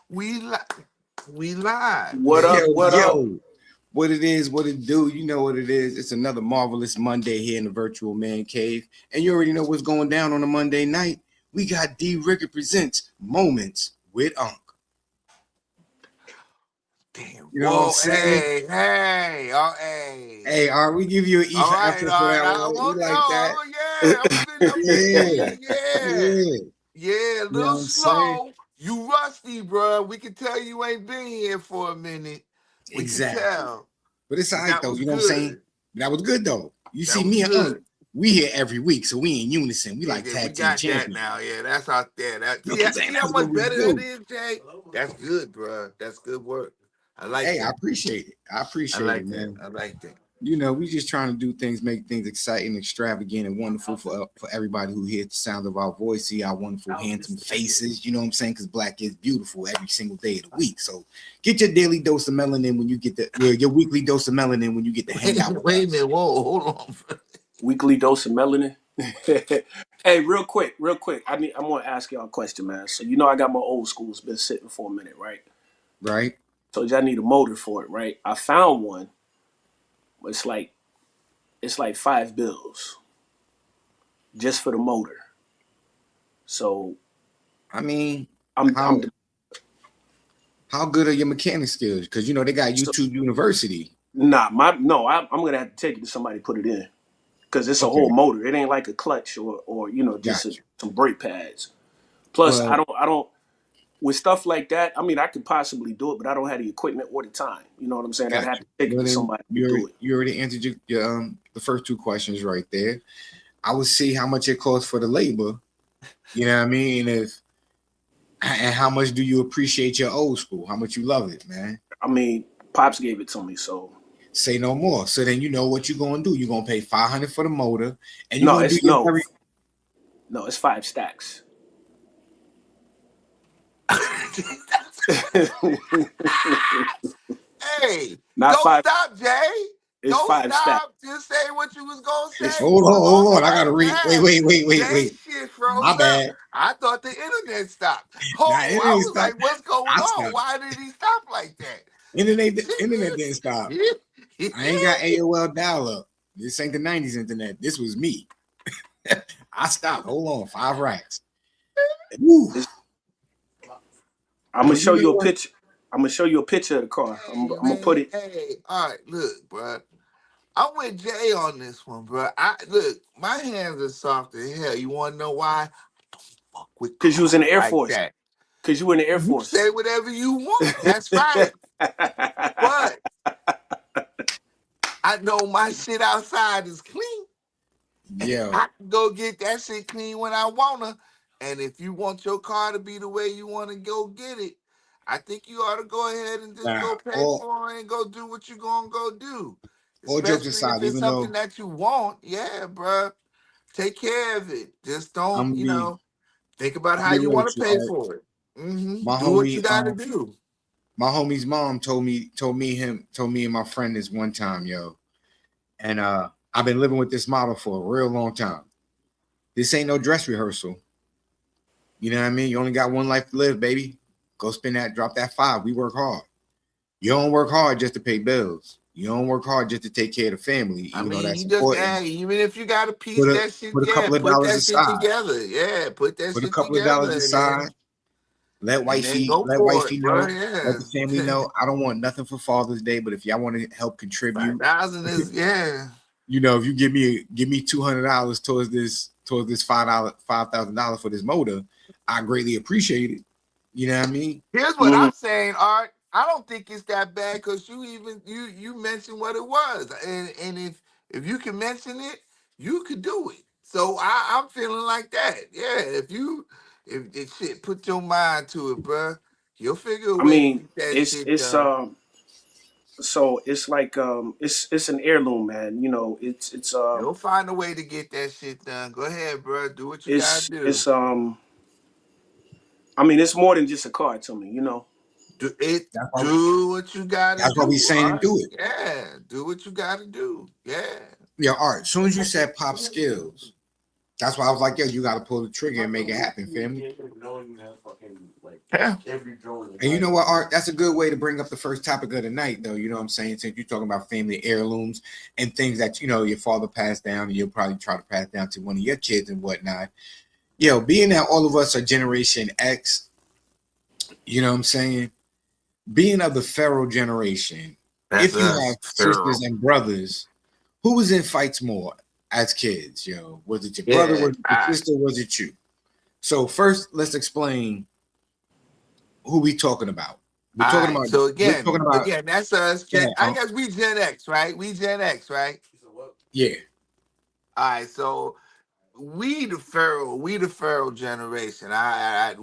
We li- we live, What man. up? Yo, What up? yo, what it is, what it do, you know what it is. It's another marvelous Monday here in the virtual man cave. And you already know what's going down on a Monday night. We got D. Ricker presents Moments with Unc. Damn. You know what I'm Whoa, saying? hey, oh, hey. Hey, all right, we give you an E All for right, effort all for right. that I one. We won't. like that. Oh, yeah. I'm Yeah, feeling. Yeah, yeah. yeah. A You know little what I'm saying? slow. You rusty, bro. We can tell you ain't been here for a minute. We can Exactly. tell. But it's all But right that though. was You know what I'm saying? good. That was good though. You That see, was me and Unc, good. we here every week, so we in unison. We Yeah, like yeah, we tag team got that champions. now. Yeah, that's out there. That You know see, what I'm saying? see how That's what much we better that do. is, Jay. That's good, bro. That's good work. I like Hey, I that. appreciate it. I I appreciate it, like that. man. I like that. You know, we just trying to do things, make things exciting, extravagant, and wonderful for everybody who hears the sound of our voice, see our wonderful, handsome faces. You know what I'm saying? Because black is beautiful every single day of the week. So get your daily dose of melanin when you get your weekly dose of melanin when you get to hang out with Wait a us. minute. Whoa, hold on. Weekly dose of melanin. Hey, real quick, real quick. I want to ask y'all a question, man. So you know I got my old school. It's been sitting for a minute, right? Right? So y'all need a motor for it, right? I found one. But it's like $5 just for the motor. So I mean, I'm how good are your mechanic skills? Because you know they got so, YouTube University. nah my no. I'm gonna have to take it to somebody to put it in because it's a whole Okay, motor. It ain't like a clutch or just got you. some brake pads. Plus, I Well, don't I don't with stuff like that. I mean, I could possibly do it, but I don't have the equipment or the time. You know what I'm saying? I'd got have you. to take it Well, to then somebody to do it. you already answered your the first two questions right there. I would see how much it costs for the labor. You know what I mean? And how much do you appreciate your old school? How much you love it, man? I mean, pops gave it to me, so Say no more. So then you know what you're gonna do. You're gonna pay 500 for the motor, and you're no, gonna do it's your no, very no, it's 5 stacks. Hey, Not don't five. stop, Jay. It's Don't 5 stacks. stop. Just say what you was gonna It's say. hold on. I gotta My read. Wait, bad. wait, wait, wait, Jay wait. shit My froze up. bad. I thought the internet stopped. Nah, Oh, it I didn't was stop. like, what's going I on? stopped. Why did he stop like that? Internet didn't stop. I ain't got AOL dial up. This ain't the 90s internet. This was me. I stopped. Hold on. 5 racks. Woo. It's, I'm gonna But you show know you a what? picture. I'm gonna show you a picture of the car. I'm Hey, gonna put man. it. Hey, all right, look, bro. I'm with Jay on this one, bro. I look, my hands are soft as hell. You want to know why? Fuck with Cause you was in cars the Air like Force. that. Cause you were in the Air You Force. say whatever you want. That's right. But I know my shit outside is clean, and Yo, I can go get that shit clean when I wanna. And if you want your car to be the way you want to go get it, I think you ought to go ahead and just nah, go pay for it and go do what you're gonna go do. all jokes Especially if aside, it's even something though that you want. Yeah, bruh. Take care of it. Just don't, I'm gonna be think about how be you real want with to you, pay Art. for it. My Do what you homie, got to do. my homie's mom told me and my friend this one time, yo. And I've been living with this model for a real long time. This ain't no dress rehearsal. You know what I mean? You only got one life to live, baby. Go spend that, drop that 5. We work hard. You don't work hard just to pay bills. You don't work hard just to take care of the family, I even though mean, that's you just important. even if you got to piece Put a that shit, put a yeah, couple of put dollars that shit aside. together. Yeah, put that Put a shit couple of dollars together, aside. and then go Let for wifey it, bro. know. Let Yeah, the family know. I don't want nothing for Father's Day, but if y'all want to help five contribute, thousand is you know, if you give me $200 towards this $5,000 for this motor, I greatly appreciate it. You know what I mean? Here's what Mhm. I'm saying, Art. I don't think it's that bad because you mentioned what it was, and if you can mention it, you could do it. So I'm feeling like that. Yeah, if shit put your mind to it, bro, you'll figure a I way to mean, get that it's shit it's done. um. So it's like it's an heirloom, man. You know, You'll find a way to get that shit done. Go ahead, bro. Do what you gotta it's do. it's I mean, it's more than just a car to me. You know. Do it. That's why Do what you gotta that's why we do. saying All and right. do it. Yeah. Do what you gotta do. Yeah. Yo, Art, as soon as you said pop skills, that's why I was like, yo, you gotta pull the trigger and make it happen, family. Yeah. And you know what, Art? That's a good way to bring up the first topic of the night, though. You know what I'm saying? Since you're talking about family heirlooms and things that, your father passed down and you'll probably try to pass down to one of your kids and whatnot. Being that all of us are Generation X, you know what I'm saying? Being of the Pharaoh generation, That's if you us, have sisters thorough. and brothers, who was in fights more as kids? Was it your brother? Yeah. Was it your sister? Was it you? So first, let's explain who we talking about. We're All talking right. about. So We're talking about. again, that's us. Yeah, I guess we Gen X, right? We Gen X, right? yeah. All right. So we the Pharaoh generation.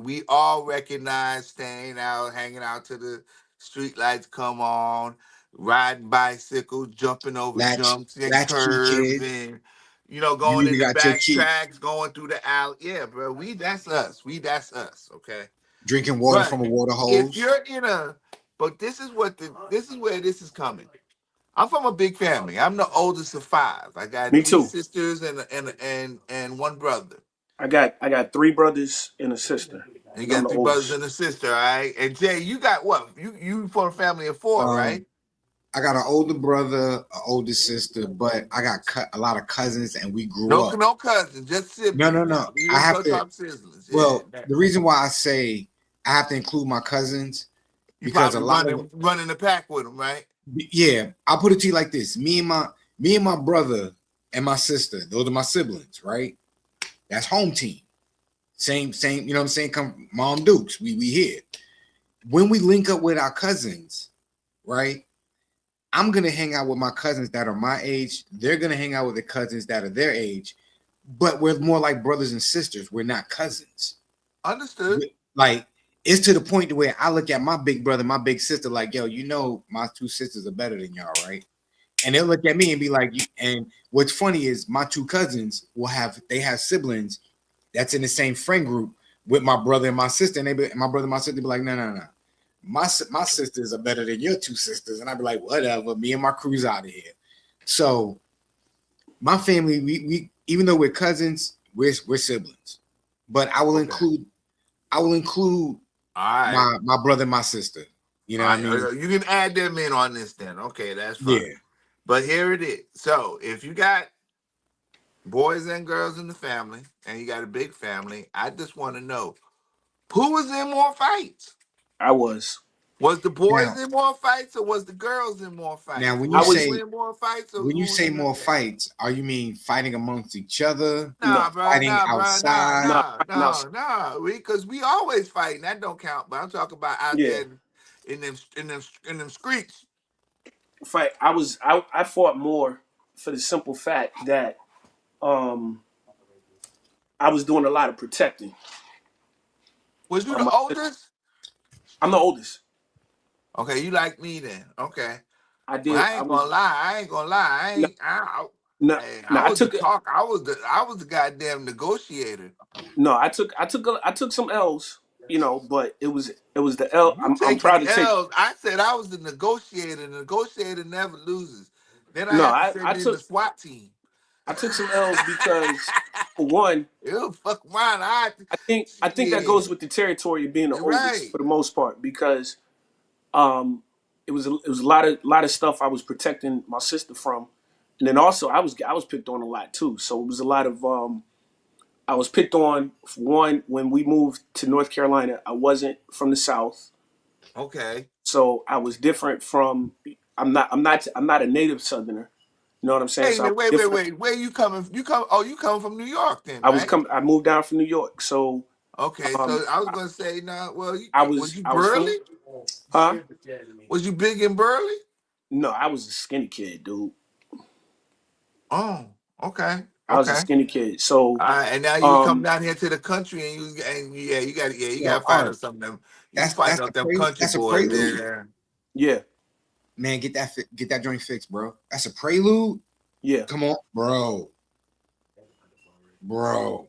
We all recognize staying out, hanging out till the street lights come on, riding bicycles, jumping over jumps and Latchkey curbs, kid. and You going in either the got your back key tracks, going through the alley. Yeah, bro. That's us. That's us. Okay. drinking water But from a water if hose. you're but this is where this is coming. I'm from a big family. I'm the oldest of five. I got Me three too. sisters and one brother. I got three brothers and a sister, And you and I'm got the three brothers oldest. and a sister, all right? And Jay, you got what? You for a family of four, right? Um, I got an older brother, an older sister, but I got a lot of cousins, and we grew No, up. no cousins, just No, no, siblings. no. We I don't have go to. talk siblings. Yeah. Well, the reason why I say I have to include my cousins You because a probably lot of running the pack with them, right? yeah. I'll put it to you like this: me and my brother and my sister, those are my siblings, right? That's home team. Same. You know what I'm saying? Come, Mom Dukes. We here. When we link up with our cousins, right? I'm gonna hang out with my cousins that are my age. They're gonna hang out with the cousins that are their age, but we're more like brothers and sisters. We're not cousins. Understood. Like it's to the point to where I look at my big brother, my big sister, like, yo, my two sisters are better than y'all, right? And they'll look at me and be like, and what's funny is my two cousins they have siblings that's in the same friend group with my brother and my sister, and my brother and my sister be like, no, no, no. My sisters are better than your two sisters. And I'd be like, whatever, me and my crew's out of here. So my family, we even though we're cousins, we're siblings. But Okay. I will include All right. my brother and my sister. You know All what I right. mean? You can add them in on this then. Okay, that's fine. Yeah. But here it is. So if you got boys and girls in the family and you got a big family, I just want to know who was in more fights? I was. Was the boys Now in more fights or was the girls in more now fights? when you I Was you was. say in more fights or when you who was say in more the fights, are you mean fighting amongst each other, No, fighting Bro, nah, outside? no, nah, right now. nah, nah. Because we always fighting. That don't count. But I'm talking about out Yeah, there in them streets. fight. I fought more for the simple fact that um I was doing a lot of protecting. Was you the My oldest? I'm the oldest. Okay, you like me then. Okay. I Well, did. I I ain't gonna was lie. I ain't gonna lie. no, no, Hey, no. I was the talk. I was the goddamn negotiator. I took some L's. But it was the L. You I'm proud taking to take. L's. I said I was the negotiator. The negotiator never loses. Then I No, had to I send I in the took SWAT team. I took some L's because for one, Ew, fuck mine. I think that Shit. goes with the territory of being the You're oldest right. for the most part because it was a lot of stuff I was protecting my sister from, and then also I was picked on a lot too. So it was a lot of I was picked on for one when we moved to North Carolina. I wasn't from the South, Okay. so I was different from. I'm not a native Southerner. You know what I'm saying? Hey So I man, was wait, wait, different. wait. Where you coming? You come? Oh, you coming from New York then, I was right? come. I moved down from New York, so Okay. um, So I was gonna say, nah. Well, I was was you I was from burly? huh? Was you big and burly? No, I was a skinny kid, dude. Oh, okay, I was a okay. skinny kid. So And now you come um, down here to the country, and yeah, you Yo, got to fight Art, off some of them. You that's fighting the off them country that's a boys prelude. there. yeah, Man, get that joint fixed, bro. That's a prelude. yeah. Come on, bro. I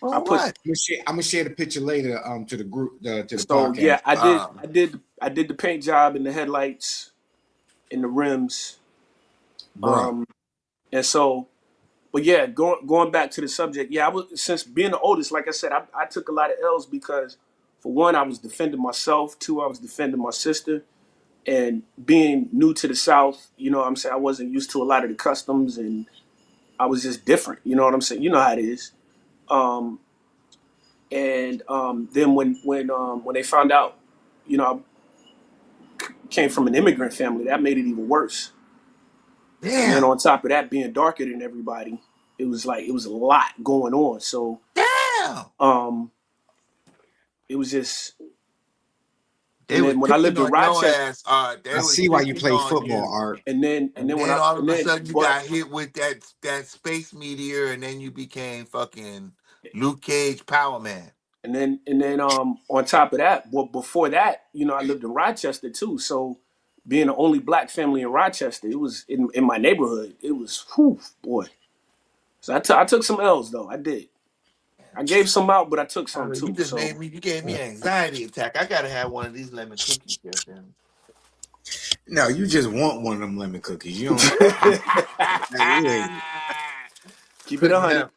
Oh put what? I'm gonna share the picture later to the group to the so yeah. podcast. I did. Um, I did. I did the paint job and the headlights and the rims. Bro. Um, and so, but yeah, going back to the subject. Yeah, I was since being the oldest. Like I said, I took a lot of L's because For one, I was defending myself. Two, I was defending my sister. And being new to the South, you know what I'm saying, I wasn't used to a lot of the customs, and I was just different. You know what I'm saying? You know how it is. Um, and then when they found out, you know, I came from an immigrant family, that made it even worse. And then Damn. on top of that, being darker than everybody, it was like it was a lot going on. So Damn. um, it was just. They And was then when I picking lived in on your Rochester, ass, Art. They I was see why you picking play on football, you. Art. and then All of and a then sudden you but got hit with that space meteor, and then you became fucking Luke Cage Power Man. and then on top of that, well, before that, you know, I lived in Rochester too. So being the only black family in Rochester, it was in my neighborhood. It was whew, boy. So I took some L's though. I did. I gave some out, but I took some You too. just So made me. You gave me an anxiety attack. I gotta have one of these lemon cookies. Goddamn. No, you just want one of them lemon cookies. You don't. Yeah. keep it a Couldn't hundred. help.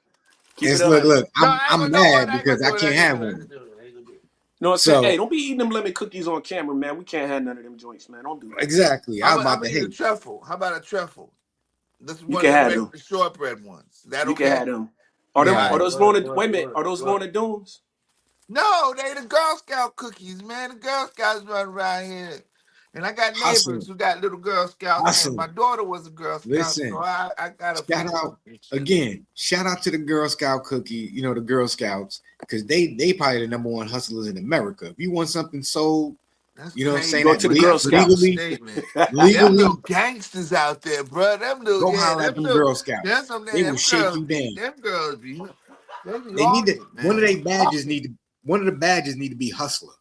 Keep it It's a look, hundred. look. No, I'm I ain't I'm gonna know what. mad I ain't gonna because I do it. I can't ain't gonna have do it. I ain't one. gonna do it. I ain't gonna do it. You know what I'm saying? Hey, So don't be eating them lemon cookies on camera, man. We can't have none of them joints, man. Don't do that. exactly, I'm I'm about gonna to eat a hate. truffle. How about a truffle? This is You one of can them have them. regular shortbread ones. Is that You can okay? have them. You can All have Are right, them. those good, Lorna? Wait good, a minute. good, Are those good. Lorna Doones? No, they the Girl Scout cookies, man. The Girl Scouts run around here. And I got neighbors Hustling, who got little Girl Scouts, and my hustling. daughter was a Girl Scout, so Listen, I got a shout few out cookies. again. Shout out to the Girl Scout cookie. You know the Girl Scouts because they probably the number one hustlers in America. If you want something sold, That's you know what I'm saying, Go crazy, that to the but Girl that's a bold Scouts. legally, statement. Them little legally, gangsters out there, bro. Them little, go yeah, holler at them them little, Girl there's Scouts. some They will them shake girls you be, down. they be They need on to it, one of man. their badges need to one of the badges need to be hustler.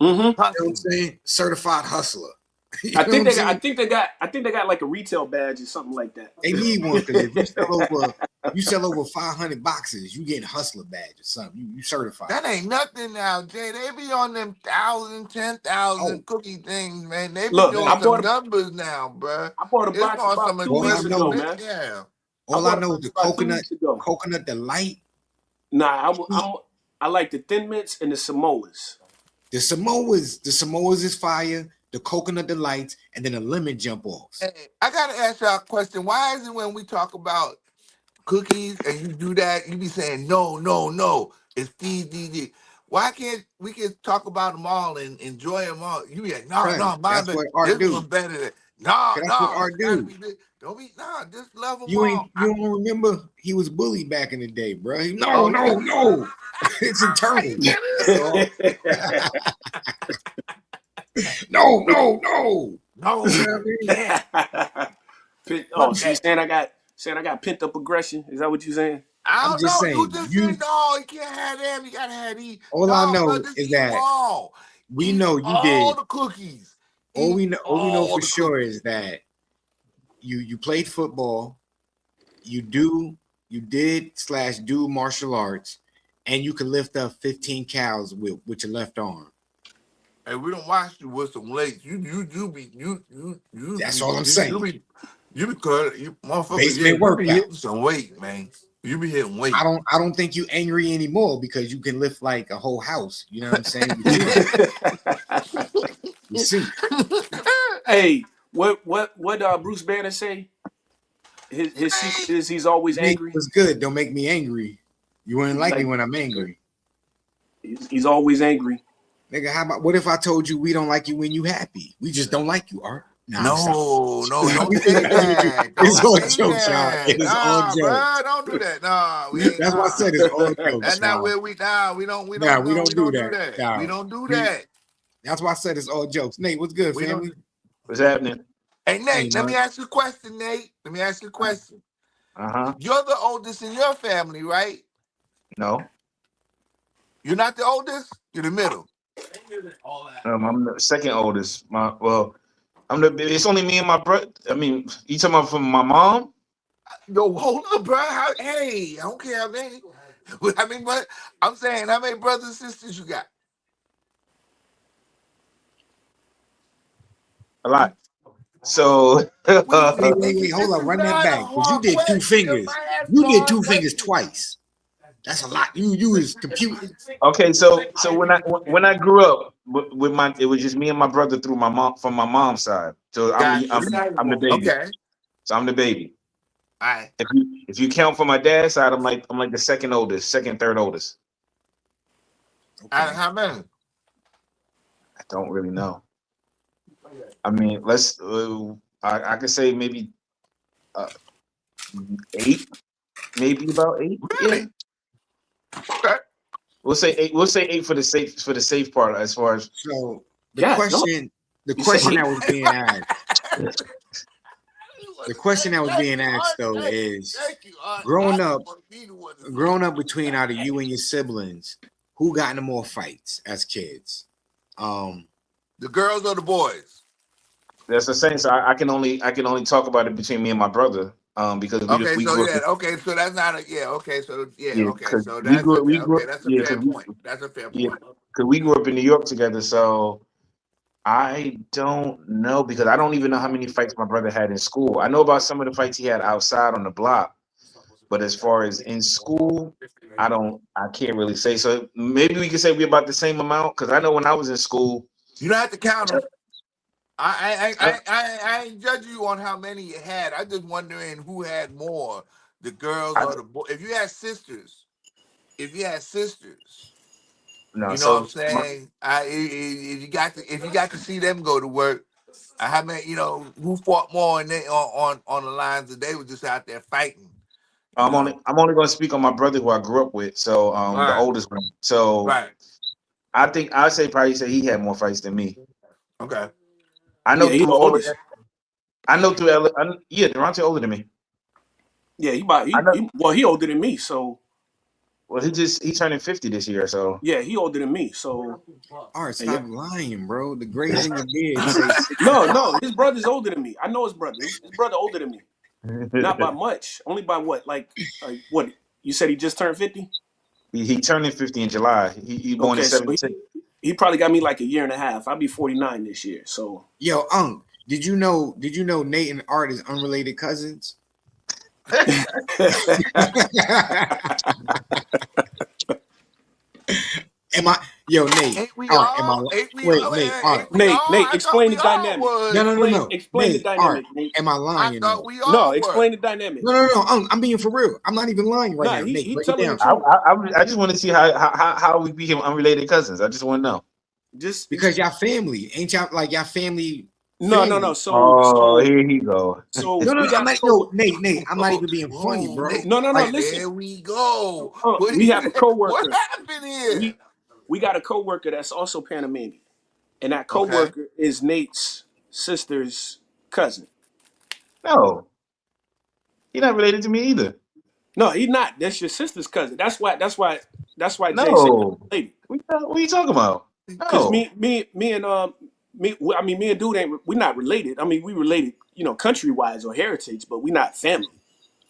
hmm You know what I'm Hustling. saying? Certified hustler. You know what I'm saying? I think they got like a retail badge or something like that. They need one because if you sell over 500 boxes, you get hustler badge or something. You certified. That ain't nothing now, Jay. They be on them 1,000, ten Oh, thousand cookie things, man. They be Look, doing man. some numbers now, bruh. I bought a It's box on about some 2 All I weeks equipment, ago, know, man. yeah. I all I bought a know is box the about 2 coconut, weeks ago. coconut delight. Nah, Sweet. I like the Thin Mints and the Samoas. The Samoas is fire. The coconut delights, and then the lemon jump offs. Hey, I gotta ask y'all a question. Why is it when we talk about cookies and you do that, you be saying no, no, no. It's these. Why can't we can talk about them all and enjoy them all? You be like, no, Son, no, my that's bad. what art This do. one better than no, 'Cause that's what no. art It's gotta do. be this. Don't be no. Just love them You ain't all. you don't remember he was bullied back in the day, bro. No, Oh yeah. no, no. It's internal. You get That's it? all. No, no, no. You know No, what I mean? can't. Oh, Fuck so you that. saying I got pent up aggression? Is that what you saying? I I'm don't just know. You saying, just said you no. You can't have them. You gotta have these. all I No, bro. know Just is eat them that all. we Eat know you all did. the cookies. All Eat we know all for the sure cookies. is that you played football, you did/do martial arts, and you can lift up 15 cows with your left arm. Hey, we don't watch you with some legs. You be That's all I'm saying. you be cut you motherfucker. Yeah, Basement you be workout. hitting some weight, man. You be hitting weight. I don't think you angry anymore because you can lift like a whole house. You know what I'm saying? We see. We see. Hey, what Bruce Banner say? His secret is he's always Nate angry. was good. Don't make me angry. You wouldn't He's like me like when I'm angry. he's always angry. Nigga, how about what if I told you we don't like you when you happy? We just don't like you, Art. Nah, I'm sorry. No, Let don't me say let me be. that. It's Don't all say jokes, y'all. It that. is all Nah, jokes. bro, don't do that. Nah, we ain't That's why I nah. said it's all jokes, That's not y'all. where we nah. We don't. We Nah, don't. we No, we don't do don't do that. that. We Nah, don't do we. that. That's why I said it's all jokes. Nate, what's good, We don't. family? What's happening? Hey, Hey, Nate, let me man. ask you a question, Nate. Let me ask you a question. Uh-huh. You're the oldest in your family, right? No. You're not the oldest. You're the middle. I'm the second oldest. It's only me and my brother. I mean, you talking about from my mom? Yo, hold up, bro. Hey, I don't care how many. I mean, but I'm saying, how many brothers and sisters you got? A lot. So Wait. Hold on. Run that Not a back because you hard did two question. fingers. I ask You you a did hard two fingers question. twice. That's a lot. You is computing. Okay, so when I grew up with my, it was just me and my brother through my mom from my mom's side. So Gotcha. I'm the baby. Okay. So I'm the baby. All right. If you count for my dad's side, I'm like the second oldest, second, third oldest. Out Okay. of how many? I don't really know. I mean, let's I could say maybe 8, maybe about 8. Yeah, Really? Okay. we'll say 8. We'll say 8 for the safe part as far as. So the Yeah, no. question, the You said question eight. that was being asked, the question that was being asked though is, Thank you, Art. growing up, Want to be the one to say growing up between out of you and your siblings, who got into more fights as kids? the girls or the boys? That's the same. So I can only talk about it between me and my brother, because Okay, we so grew up. yeah, okay, so that's not a yeah. Okay, so yeah, Yeah, okay, because so that's we grew up, okay. That's a yeah, fair point. That's a fair yeah, point. because we grew up in New York together. So I don't know, because I don't even know how many fights my brother had in school. I know about some of the fights he had outside on the block, but as far as in school, I can't really say. So maybe we could say we're about the same amount, because I know when I was in school. You don't have to count them. I I, uh, I I I ain't judging you on how many you had. I'm just wondering who had more, the girls I or the boys. If you had sisters, no, you know what I'm so saying. If you got to see them go to work, how many who fought more and they on the lines that they were just out there fighting. You know. I'm only going to speak on my brother who I grew up with. So the Right. oldest one. So Right. I think I'd say probably say he had more fights than me. Okay. I Yeah, know he the through all of oldest. that. I know through yeah, Durante older than me. Yeah, he about I know. he older than me. So Well, he turning 50 this year. So yeah, he older than me. So All right, yeah. stop lying, bro. The grays in your beard say No, his brother's older than me. I know his brother. His brother older than me. Not by much. Only by what? Like what? You said he just turned 50? he turning 50 in July. He born in Okay, so 76. he probably got me like a year and a half. I'll be 49 this year. So Yo, did you know Nate and Art is unrelated cousins? Am I Nate? Ain't we Art, am I all? Ain't we wait, all? Nate, Art. Ain't we Nate, all? Nate, I thought explain we the all dynamic. was. Explain the Nate, Art, dynamic, Nate. am I I lying thought though? we No, all were. explain the dynamic. No, I'm being for real. I'm not even lying right Nah, now. Nate, he break it telling the down. truth. I just want to see how we became unrelated cousins. I just want to know. Just Because y'all family. Ain't y'all like y'all family no. family? Oh, here he go. We I'm got not Nate, I'm not even being funny, Whoa, bro. Nate, no. Like Listen, there we go. we have a What coworker. happened here? We got a coworker that's also Panamanian, and that Okay. coworker is Nate's sister's cousin. No, he's not related to me either. No, he's not. That's your sister's cousin. That's why Jay said you're No. related. What are you talking about? Because No. me and dude ain't we not related. I mean, we related, country wise or heritage, but we not family.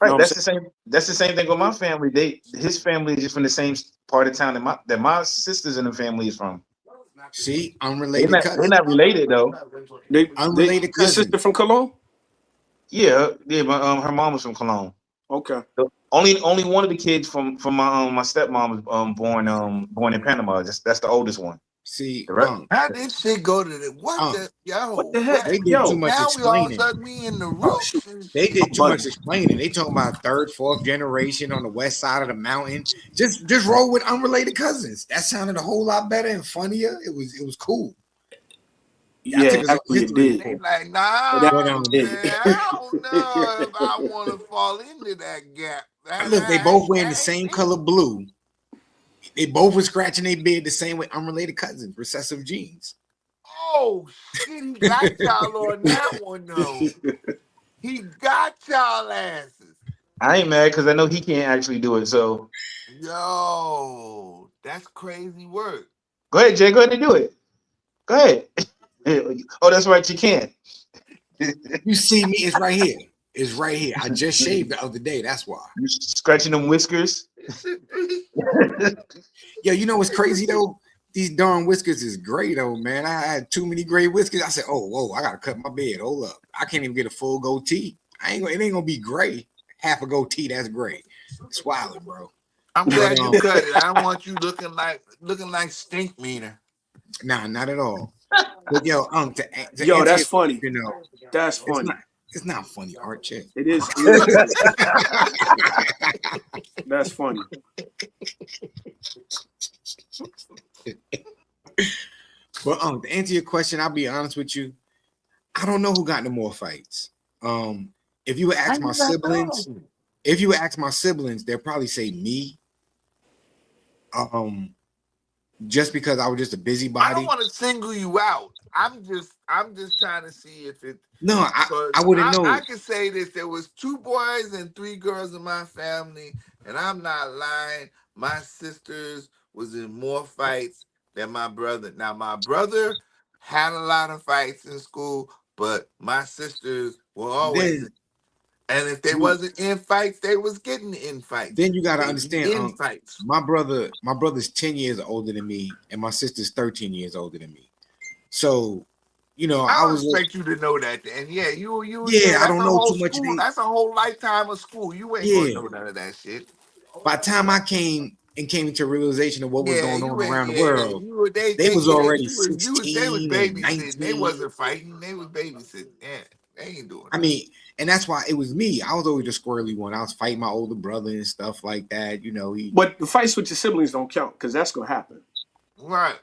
You know Right. what I'm That's saying? the same. That's the same thing with my family. His family is just from the same part of town that my sisters in the family is from. see, They're unrelated not cousins. related though. They Unrelated your sister cousins. from Cologne? Yeah. But her mom was from Cologne. Okay. The only one of the kids from my stepmom was born in Panama. That's the oldest one. See, The rest. How this shit go to the what the What the yo? heck? they What, did too Yo. much now we all of a explaining. sudden we in the Oh shoot. roots and They shit. did I'm too much bugging. explaining. They talking about third, fourth generation on the west side of the mountain. Just roll with unrelated cousins. That sounded a whole lot better and funnier. It was cool. Y'all Yeah, took us on a actually it history And did. they report. like, It But nah, actually man, did. I don't know if I want to fall into that gap. look, they both wearing the That ain't same me. color blue. They both were scratching their beard the same way. Unrelated cousins, recessive genes. Oh shit, he got y'all on that one though. He got y'all asses. I ain't mad because I know he can't actually do it. So Yo, that's crazy work. go ahead, Jay. Go ahead and do it. Go ahead. Oh, that's right. You can. You see me? It's right here. It's right here. I just shaved the other day. That's why. You scratching them whiskers. Yo, you know what's crazy though? These darn whiskers is gray though, man. I had too many gray whiskers. I said, "Oh, whoa, I gotta cut my beard. Hold up, I can't even get a full goatee. It ain't gonna be gray. Half a goatee, that's gray. It's wilding, bro. I'm But glad you cut it. I don't want you looking like stink meaner. nah, not at all. But yo, to Yo, answer that's your funny. question, That's it's funny. not it's not funny, Art Chick. It is. It is funny. That's funny. But to answer your question, I'll be honest with you. I don't know who got the more fights. If you would ask my siblings, they'll probably say me. Just because I was just a I don't busybody. want to single you out. I'm just trying to see if it. No, Because I wouldn't I know. can say this: there was 2 boys and 3 girls in my family, and I'm not lying. My sisters was in more fights than my brother. Now my brother had a lot of fights in school, but my sisters were always. Then And if they you wasn't in fights, they was getting in fights. then you gotta They be understand, in fights. my brother's 10 years older than me, and my sister's 13 years older than me. So, I I don't was expect you to know that. And yeah, yeah, I that's don't a know whole too much. school. That's a whole lifetime of school. You ain't gonna Yeah. know none of that shit. By the time I came into a realization of what was Yeah, going you on ain't. around the Yeah, world, you were. they was Yeah, already they was 16 and babysitting. They 19. wasn't fighting. They was babysitting. Yeah, they ain't doing I that. mean, and that's why it was me. I was always the squirrely one. I was fighting my older brother and stuff like that. But the fights with your siblings don't count because that's gonna happen. Right.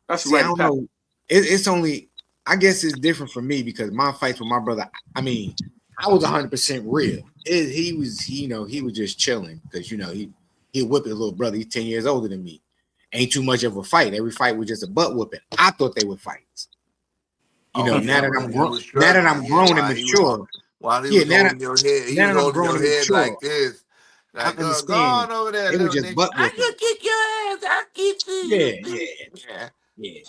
That's a See, I rite of don't passage. know. It's only, I guess it's different for me because my fights with my brother, I mean, I was 100% real. He was just chilling because, he'd whip his little brother. He's 10 years older than me. Ain't too much of a fight. Every fight was just a butt whooping. I thought they were fights. Oh Now yeah, that when I'm you grown, was now that I'm struggling. Yeah, grown and mature, while he yeah, was holding your head, he now was that I'm holding grown your and head mature, like this. I Like, go understand on over there, it was little just nigga. butt I whooping. can kick your ass. I'll get Yeah, you. yeah, Yeah. yeah.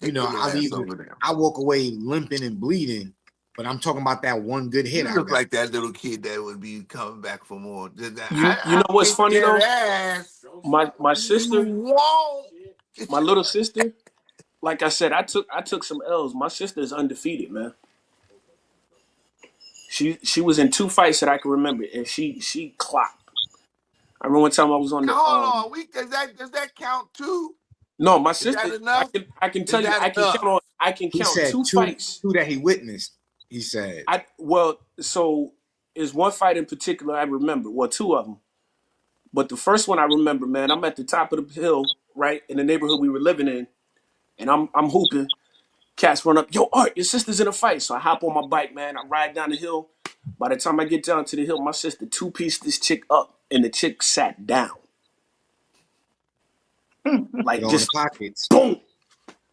Take your little I'll ass either over there. I walk away limping and bleeding, but I'm talking about that one good hit You I look got. like that little kid that would be coming back for more. You know I'll what's kick funny your though? ass. My You sister, won't. my little sister, like I said, I took some L's. My sister is undefeated, man. She was in 2 fights that I can remember, and she clocked. I remember one time I was on the Hold on. Does that count too? no, my Is sister. that enough? I can Is tell you that enough? I can He count said two two fights. two that he witnessed. He said, So is one fight in particular I remember. Well, 2 of them, but the first one I remember, man. I'm at the top of the hill, right in the neighborhood we were living in, and I'm hooping. Cats run up, yo, Art, your sister's in a fight. So I hop on my bike, man. I ride down the hill. By the time I get down to the hill, my sister two-pieced this chick up, and the chick sat down. put Like on the just pockets. boom.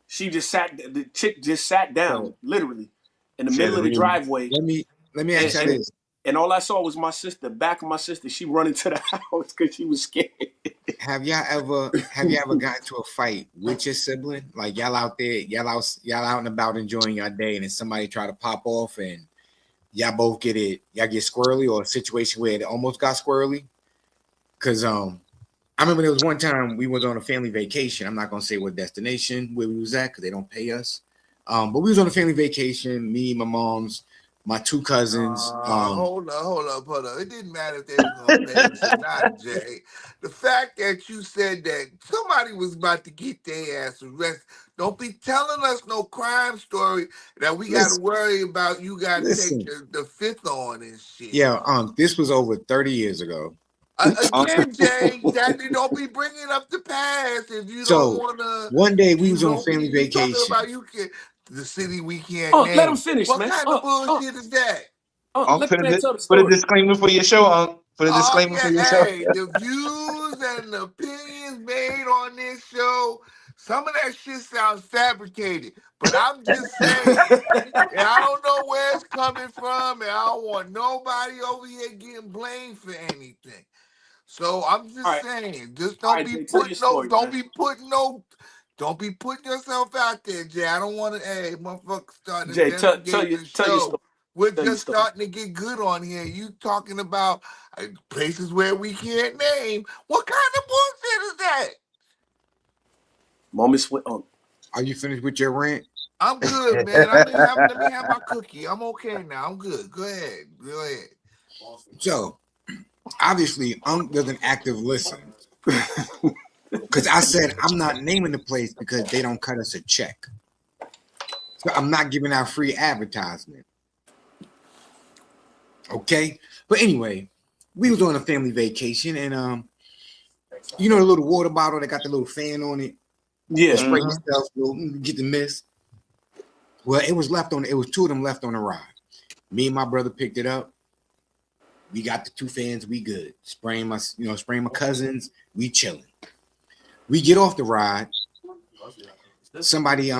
She just sat. The chick just sat down, So literally, in the She had middle to of the read. driveway, let me and ask you and, this. and all I saw was my sister, back of my sister. She run into the house because she was scared. Have you ever gotten to a fight with your sibling? Like y'all out there, y'all out and about enjoying your day, and then somebody try to pop off and y'all get squirrely, or a situation where it almost got squirrely? Cause I remember there was one time we was on a family vacation. I'm not gonna say what destination where we was at because they don't pay us. But we was on a family vacation. Me, my mom's, my 2 cousins. Hold up. It didn't matter if they was gonna pay us or not, Jay. The fact that you said that somebody was about to get their ass arrested. Don't be telling us no crime story that we got to Listen, worry about. You got to take listen. the fifth on and shit. Yeah, this was over 30 years ago. Again, Jay, that don't be bringing up the past if you don't So wanna. one day we You was on don't be. family You talking vacation. about you can the city we can't Let him name. finish, What man. kind of bullshit is that? Let the man tell the Put a story. disclaimer for your show, Put a Oh disclaimer for yeah, your show. hey, the views and the opinions made on this show, some of that shit sounds fabricated. But I'm just saying, and I don't know where it's coming from, and I don't want nobody over here getting blamed for anything. So I'm All just right, saying, just all right, Jay, tell your story, man. don't be putting yourself out there, Jay. I don't want to, hey, motherfucker, starting to Jay, investigate the tell your story. show. We're Tell your just story. starting to get good on here. You talking about places where we can't name. What kind of bullshit is that? Moments with Are you finished with your rant? I'm good, man. Let me have my cookie. I'm okay now. I'm good. Go ahead. So Obviously, Unc doesn't active listen. Because I said I'm not naming the place because they don't cut us a check. So I'm not giving out free advertisement. Okay. But anyway, we was on a family vacation and you know the little water bottle that got the little fan on it. You Yeah. spray yourself, get the mist. Well, it was left on. It was two of them left on the ride. Me and my brother picked it up. We got the two fans. We good. Spraying my cousins. We chilling. We get off the ride. Somebody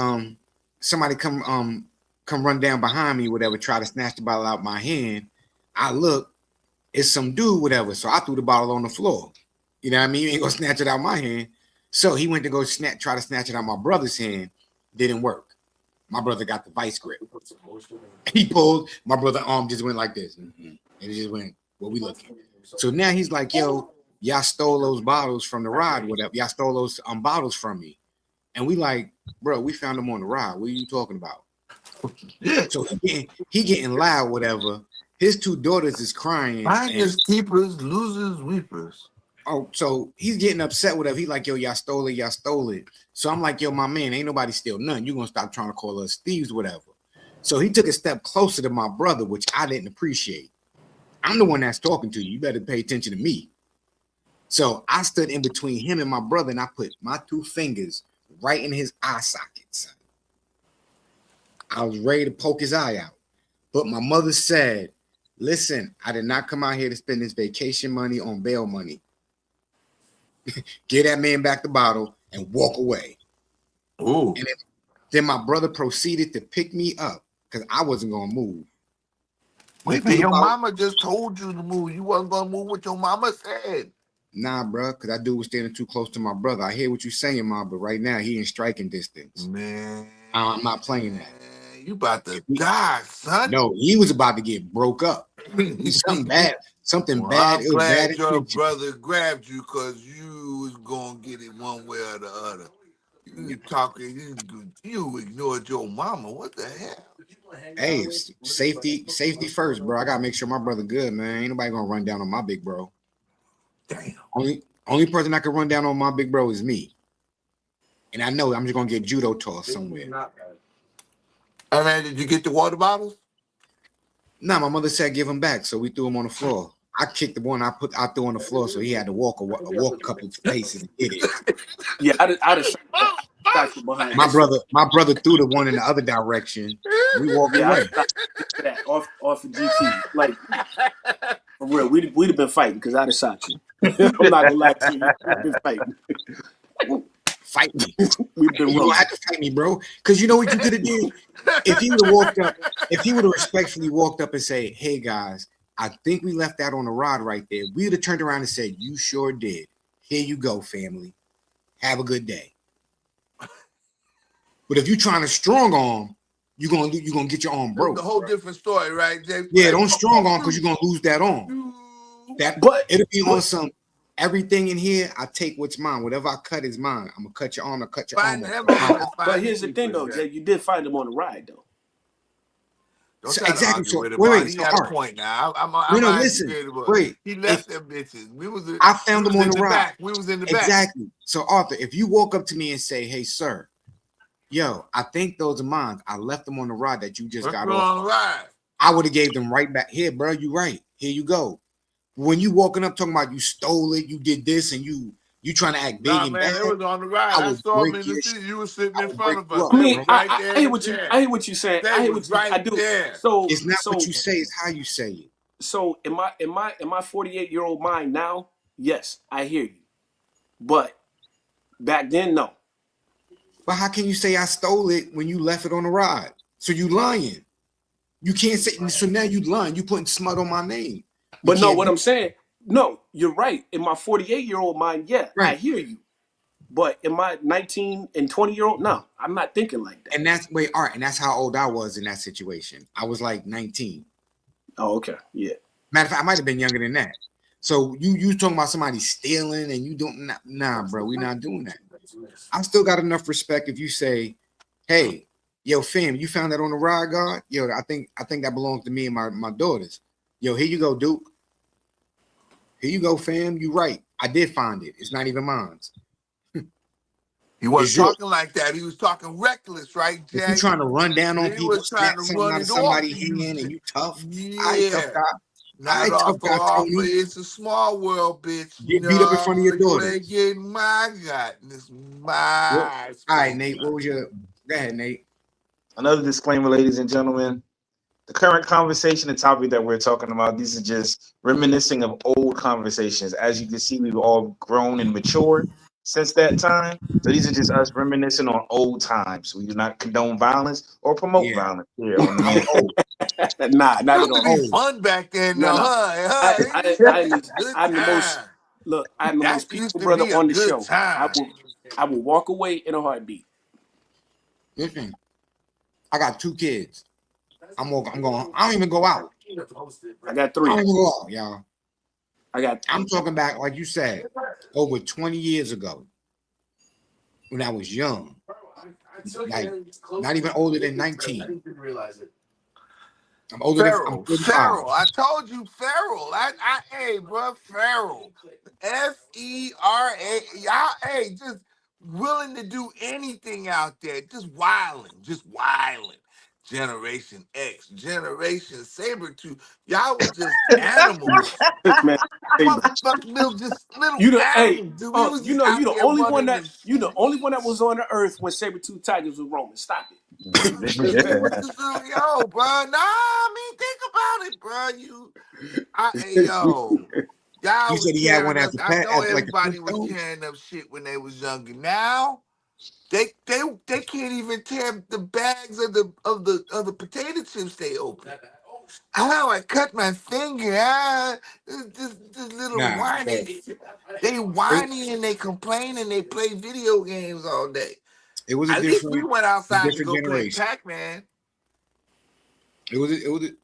come run down behind me, whatever. Try to snatch the bottle out my hand. I look. It's some dude, whatever. So I threw the bottle on the floor. You know what I mean? You ain't gonna snatch it out my hand. So he went to go try to snatch it out my brother's hand. Didn't work. My brother got the vice grip. He pulled. My brother arm just went like this, and it just went. What we looking? So now he's like, "Yo, y'all stole those bottles from the ride, whatever. Y'all stole those bottles from me." And we like, bro, we found them on the ride. What are you talking about? So he getting loud, whatever. His two daughters is crying. Finders keepers, losers weepers. Oh, so he's getting upset, whatever. He like, yo, y'all stole it. So I'm like, yo, my man, ain't nobody steal none. You gonna stop trying to call us thieves, whatever. So he took a step closer to my brother, which I didn't appreciate. I'm the one that's talking to you. You better pay attention to me. So I stood in between him and my brother, and I put my two fingers right in his eye sockets. I was ready to poke his eye out. But my mother said, listen, I did not come out here to spend this vacation money on bail money. Give that man back the bottle and walk away. Ooh. And then my brother proceeded to pick me up because I wasn't going to move. Wait, man, your mama just told you to move. You wasn't going to move what your mama said. Nah, bro, because that dude was standing too close to my brother. I hear what you're saying, Mom, but right now he in striking distance. Man. I'm not playing that. You about to die, son. No, he was about to get broke up. Something bad. Something bad. I'm glad your intention. brother grabbed you because you was going to get it one way or the other. You talking, you ignored your mama. What the hell? Hey, safety first, bro. I gotta make sure my brother good, man. Ain't nobody gonna run down on my big bro. Damn. Only person I can run down on my big bro is me. And I know I'm just gonna get judo tossed somewhere. Hey man, did you get the water bottles? Nah, my mother said give him back, so we threw him on the floor. I kicked the one I threw on the floor, so he had to walk a couple of paces to get it. Yeah, I'd shot you behind. My brother threw the one in the other direction. We walked away. That off of GP, like for real, we'd have been fighting because I'd have shot you. I'm not gonna lie to you, we'd have been fighting. Fight me. We've been you don't have to fight me, bro. Because you know what you could have did? If he would have walked up, if he would have respectfully walked up and say, hey guys, I think we left that on the rod right there. We would have turned around and said, you sure did. Here you go, family. Have a good day. But if you're trying to strong arm, you're gonna get your arm broke. It's a whole different story, right, Jay? Yeah, don't strong arm because you're gonna lose that arm. But it'll be on some everything in here. I take what's mine. Whatever I cut is mine. I'm gonna cut your arm. I cut your arm. But here's the thing, though, Jay. You did find him on the ride, though. So, exactly. So wait. He got a point now. Listen. Wait. He left them bitches. I found them on the ride. We was in the back. Exactly. So Arthur, if you walk up to me and say, "Hey, sir, yo, I think those are mine. I left them on the ride that you just got off." I would have gave them right back. Here, bro. You right. Here you go. When you walking up talking about you stole it, you did this, and you trying to act big and bad. It was on the ride. I saw him in the seat. You were sitting in front of us. I mean, I hear what you saying. I hear what you I do. There. So it's not what you say; it's how you say it. So in my 48-year-old mind now, yes, I hear you. But back then, no. But how can you say I stole it when you left it on the ride? So you lying. You can't say. So now you lying. You putting smut on my name. But no, what I'm saying, no, you're right. In my 48-year-old mind, yeah, right. I hear you. But in my 19 and 20-year-old, no, I'm not thinking like that. And that's and that's how old I was in that situation. I was like 19. Oh, okay, yeah. Matter of fact, I might have been younger than that. So you talking about somebody stealing and you don't nah, bro, we're not doing that. I still got enough respect if you say, hey, yo, fam, you found that on the ride guard? Yo, I think that belongs to me and my daughters. Yo, here you go, Duke. Here you go, fam. You right. I did find it. It's not even mine. He wasn't It's yours. talking like that. He was talking reckless, right, If you Jay? trying to run down on He people, was trying snatch to something run out of it off somebody's to you. hand, and you tough. All right, tough Yeah. guy. All Not right, tough off guy, off, but Tony. it's a small world, bitch. Get beat up in front of your You ain't daughters. getting my gut. This What? my All right, space. Nate. What was your? Go ahead, Nate. Another disclaimer, ladies and gentlemen. The current conversation and topic that we're talking about, these are just reminiscing of old conversations. As you can see, we've all grown and matured since that time. So these are just us reminiscing on old times. We do not condone violence or promote Yeah, violence here on the I'm man. old. Nah, not at Used to all. be Old. fun back then, No, though, no. huh? It used to be a good I'm the most time. look. I'm the most That used peaceful to brother be a on the good show. time. I will walk away in a heartbeat. Listen, I got 2 kids. I'm going. I don't even go out. I got I 3. don't even go out, y'all. I got I'm talking back, like you said, over 20 years ago when I was young, like not even older than 19. I'm older than I'm 45. Feral. I told you, Feral. Hey, bro, Feral. Fera. Y'all, hey, just willing to do anything out there. Just wilding. Generation X, Generation Sabretooth. Y'all was just animals. man. Saber. Motherfucking little You the hey. animals, dude. We was You just know you out the there only one running that the you the only one that was streets. on the earth when Saber-tooth tigers was roaming. Stop We was it. just yo, bro. Nah, I mean, think about it, bro. Hey, yo, You y'all was said he had one tearing as up. a I pet, know as like a everybody was Flintstone. tearing up shit when they was younger. Now they can't even tear the bags of the potato chips they open. How I cut my finger? This little Nah, whiny. They whiny and they complain and they play video games all day. it was a At least we different, went a outside to different go play generation. Pac-Man.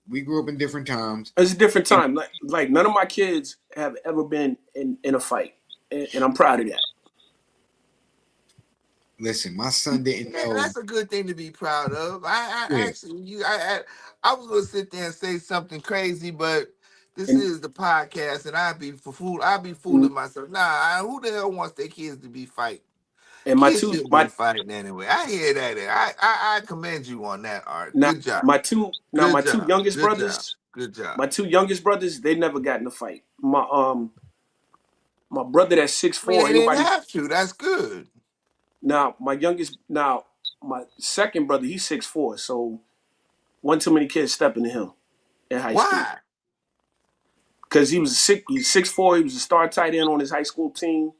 We grew up in different times. It's a different And time. Like none of my kids have ever been in a fight, and I'm proud of that. listen, my son didn't Yeah, know. that's a good thing to be proud of. I Yeah, actually, I was gonna sit there and say something crazy, but this And, is the podcast, and I'd be and fooling myself. Nah, who the hell wants their kids to be fighting? my Kids two should be my fighting anyway. I hear that. I commend you on that, Art. now Good job. my Good two job. youngest Good job. brothers. Good job. My 2 youngest brothers, they never got in a fight. My brother that's six I mean, four. they Ain't didn't nobody. have to. That's good. My second brother, he's 6'4". So one too many kids stepping to him in high school Why? because he's 6'4". He was a star tight end on his high school team.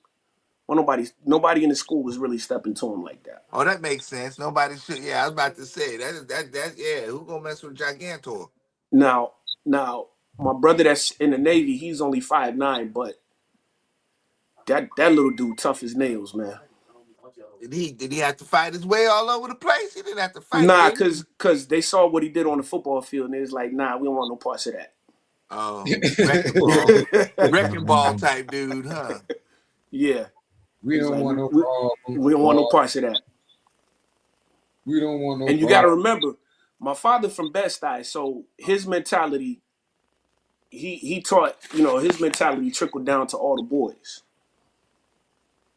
Well, nobody in the school was really stepping to him like that. Oh, that makes sense. Nobody should. Yeah, I was about to say that. Yeah, who gonna mess with Gigantor? Now, now, my brother that's in the Navy, he's only 5'9", but that little dude tough as nails, man. Did he have to fight his way all over the place? He didn't have to fight, Nah, did he? cause they saw what he did on the football field, and they was like, nah, we don't want no parts of that. Wrecking ball type dude, huh? Yeah, we it's don't like want no we problems, don't want no boy. parts of that. We don't want no And you got to problems. remember, my father from Bed-Stuy, so his mentality, he taught, his mentality trickled down to all the boys.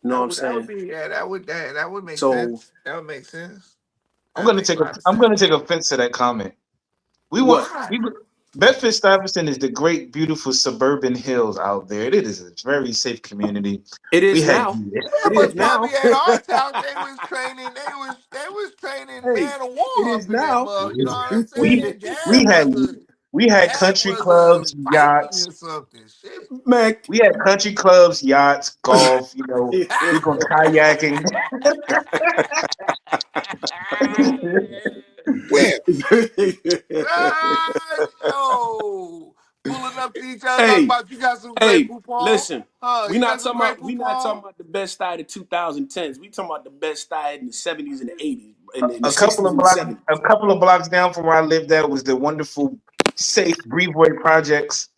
You know what I'm That would saying? be that would make So sense. That would make sense. I'm That gonna make a take a lot of I'm sense. gonna take offense to that comment. We want what? Why? we Bedford Stuyvesant is the great, beautiful suburban hills out there. It is a very safe community. It We is had now. Yeah, It is but probably now. at our time they was training Hey, man of it war is up in that now. mug. You know what I'm we saying? we had Dad country was a clubs, Viking yachts. or something. Shit. Man. We had country clubs, yachts, golf. We go kayaking. Where? Yo, pulling up to each other talking hey, about you got some great hey, poupon. listen. You got some great We not talking poupon. about the best style of the 2010s. We talking about the best style in the 70s and the 80s, in the A couple 60s of and the blocks, 70s. a couple of blocks down from where I lived at was the wonderful, safe Brevoy projects.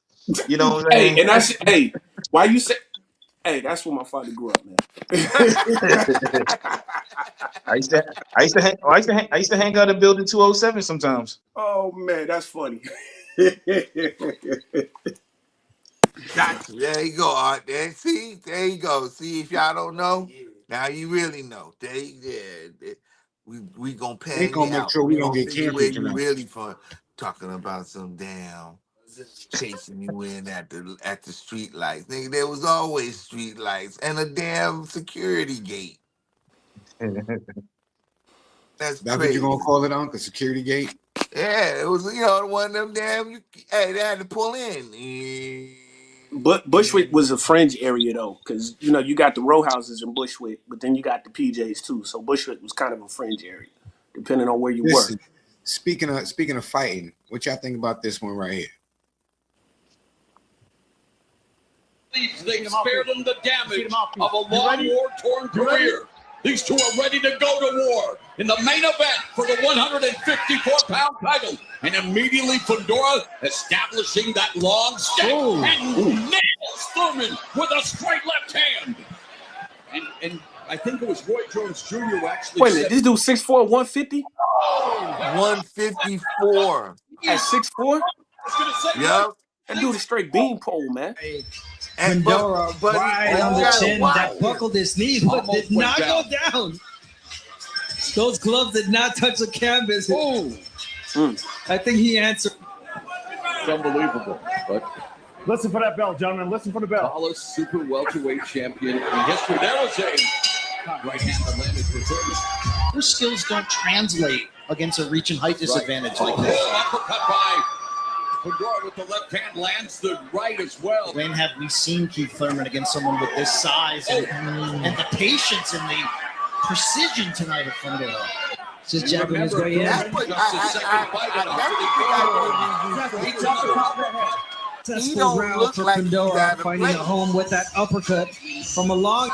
You know what I'm Hey, saying? and hey, why you say hey, that's where my father grew up, man. I used to hang out in building 207 sometimes. Oh man, that's funny. Gotcha. There you go, Art. There you go. See, if y'all don't know, now you really know. We gonna They pan you gonna make out. sure we We don't gonna get figure where canceled you tonight. really from. Talking about some damn chasing you in at the street lights. Nigga, there was always street lights and a damn security gate. That's That's what you're gonna crazy. call it, Uncle? Security gate? Yeah, it was one of them damn. Hey, they had to pull in. But Bushwick was a fringe area though, because you got the row houses in Bushwick, but then you got the PJs too. So Bushwick was kind of a fringe area, depending on where you were. Listen, speaking of fighting, what y'all think about this one right here? They spared them the damage of a long war-torn career. These two are ready to go to war in the main event for the 154-pound title. And immediately Fundora establishing that long step and nails Thurman with a straight left hand. And I think it was Roy Jones Jr. who actually Wait a minute, this dude 6'4", 150? 154. At 6'4"? I was going to say, Yep. That dude is straight beanpole, man. Pandora right on the chin that buckle. buckled his knee, but did not go down. Those gloves did not touch the canvas. I think he answered. it's unbelievable. But Listen for that bell, gentlemen. Listen for the bell. tallest super welterweight champion in history. There was a right hand that landed for Thurman. Your skills don't translate against a reach and height disadvantage like this. Uppercut by Pandora with the left hand lands the right as well. When have we seen Keith Thurman against someone with this size and the patience and the precision tonight of Pandora? Just jabbing his way in. That's what he don't look like he's out of finding place. a home with that uppercut from a long.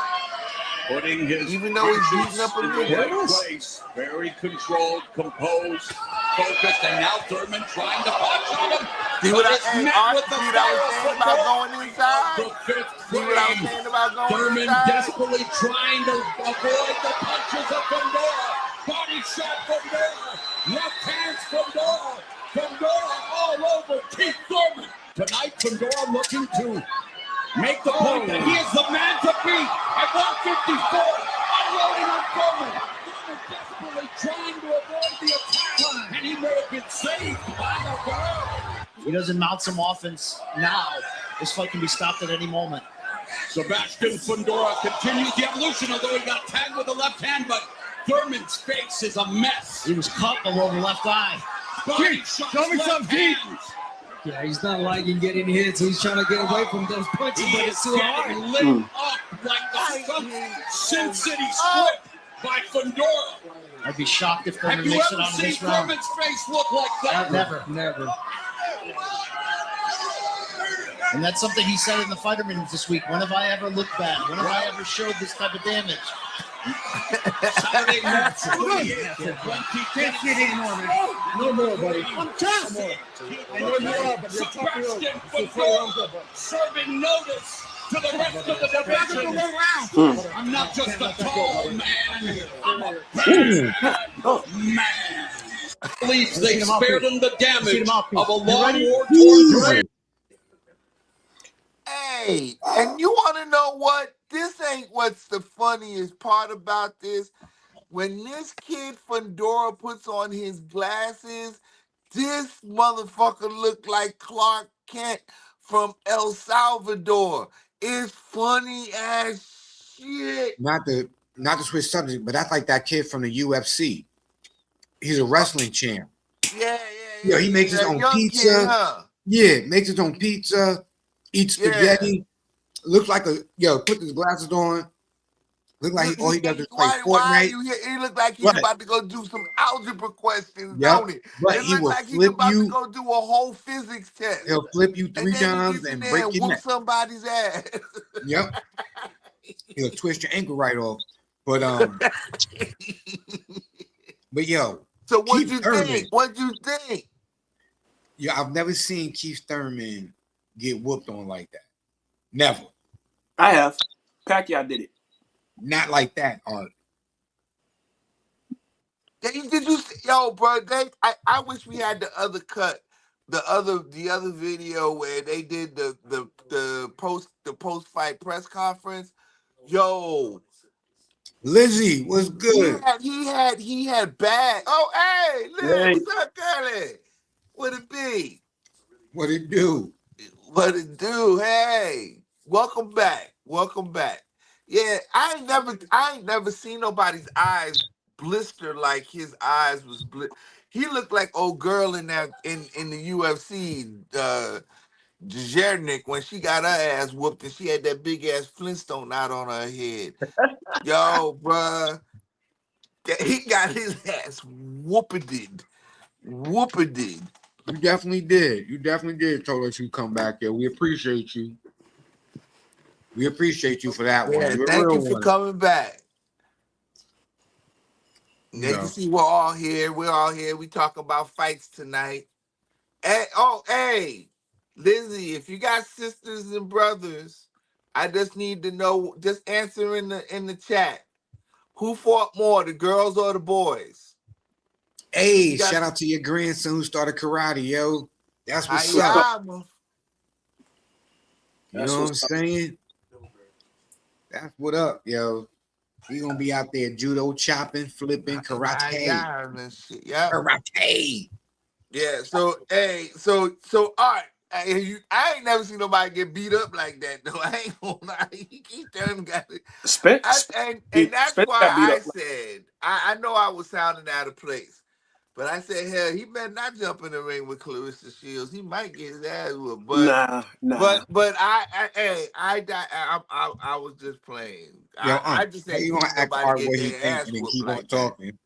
Putting his Even though he's beating up a in the little right bit. place. Very controlled, composed, focused, and now Thurman trying to punch on him. See what But I it's hey, met Art, with see the what I was fire saying of about Pandora. going inside? The fifth See what I was frame. saying about going Thurman inside? desperately trying to avoid the punches of Pandora. Body shot Pandora. Left hands Pandora. Pandora all over Keith Thurman. Tonight, Pandora looking to make the point that he is the man to beat at 154. Unloading on Thurman. Thurman desperately trying to avoid the attack. And he may have been saved by the girl. If he doesn't mount some offense now, this fight can be stopped at any moment. Sebastian Fundora continues the evolution, although he got tagged with the left hand, but Thurman's face is a mess. He was cut below the left eye. Body shots, show me left some deep. hands. Yeah, he's not liking getting hit, so he's trying to get away from those punches, He but is it's too hard. getting lit up like the Sin City split by Fundora. I'd be shocked if Have Thurman you makes it ever out of seen this round. Thurman's face look like that? Never. Never. And that's something he said in the fighter meetings this week. When have I ever looked bad? When have I ever showed this type of damage? Saturday night, 20 Can't get anymore, man. No more, buddy. I'm tough. I know you are, but you're tough. Sebastian Fundora serving notice to the rest of the division. I'm not just a tall man. I'm a bad man. Believes they spared him the damage of a long war-torn career. Hey, and you want to know what? This ain't what's the funniest part about this. When this kid Fundora puts on his glasses, this motherfucker look like Clark Kent from El Salvador. It's funny as shit. Not to switch subject, but that's like that kid from the UFC. He's a wrestling champ. Yeah. He makes his own young pizza. Kid, huh? Yeah, makes his own pizza, eats spaghetti. Looks like put his glasses on. Look like all he does is play Why Fortnite. you here? He look like he's about to go do some algebra questions, Yep. don't it? But It he look will like he's flip about you. to go do a whole physics test. He'll flip you three then times he gets in and there break and your whoop neck. somebody's ass. Yep. He'll twist your ankle right off. But yo. So what Keith you Thurman. think? What you think? Yeah, I've never seen Keith Thurman get whooped on like that. Never. I have. Pacquiao did it. Not like that, Art. Did you see, yo, bro? I wish we had the other cut the other video where they did the post fight press conference. Yo, Lizzie was good. he had bad. Oh, hey, Liz, Hey, what's up, Kelly? What it be? What it do? What it do? Hey, welcome back. Welcome back. Yeah, I ain't never seen nobody's eyes blister like his eyes was He looked like old girl in that in the UFC, Jernik, when she got her ass whooped and she had that big ass Flintstone out on her head. Yo, bruh, he got his ass whooped. Whooped. You definitely did. You definitely did. Told us you come back here. We appreciate you. We appreciate you for that one. Yeah, You're a thank real you for one. coming back. You Now you know. see we're all here. We're all here. We talk about fights tonight. Hey, oh, hey, Lizzie, if you got sisters and brothers, I just need to know. Just answer in the chat. Who fought more, the girls or the boys? If Hey, you got shout out to your grandson who started karate, yo. That's how what's you what's up. up? You That's know what I'm what's up. saying? That's what up, yo. He gonna be out there judo chopping, flipping, karate. and shit. Yep. Karate. Yeah. So hey, so all right. I ain't never seen nobody get beat up like that though. I ain't gonna lie. He keep telling got it. Spence, And that's Spence why got beat I up. said I know I was sounding out of place, but I said hell, he better not jump in the ring with Clarissa Shields. He might get his ass whooped. Nah. But I was just playing. Yo, I just how ain't you gonna seen ask nobody Art get what he their think ass and then whooped keep on like that. talking?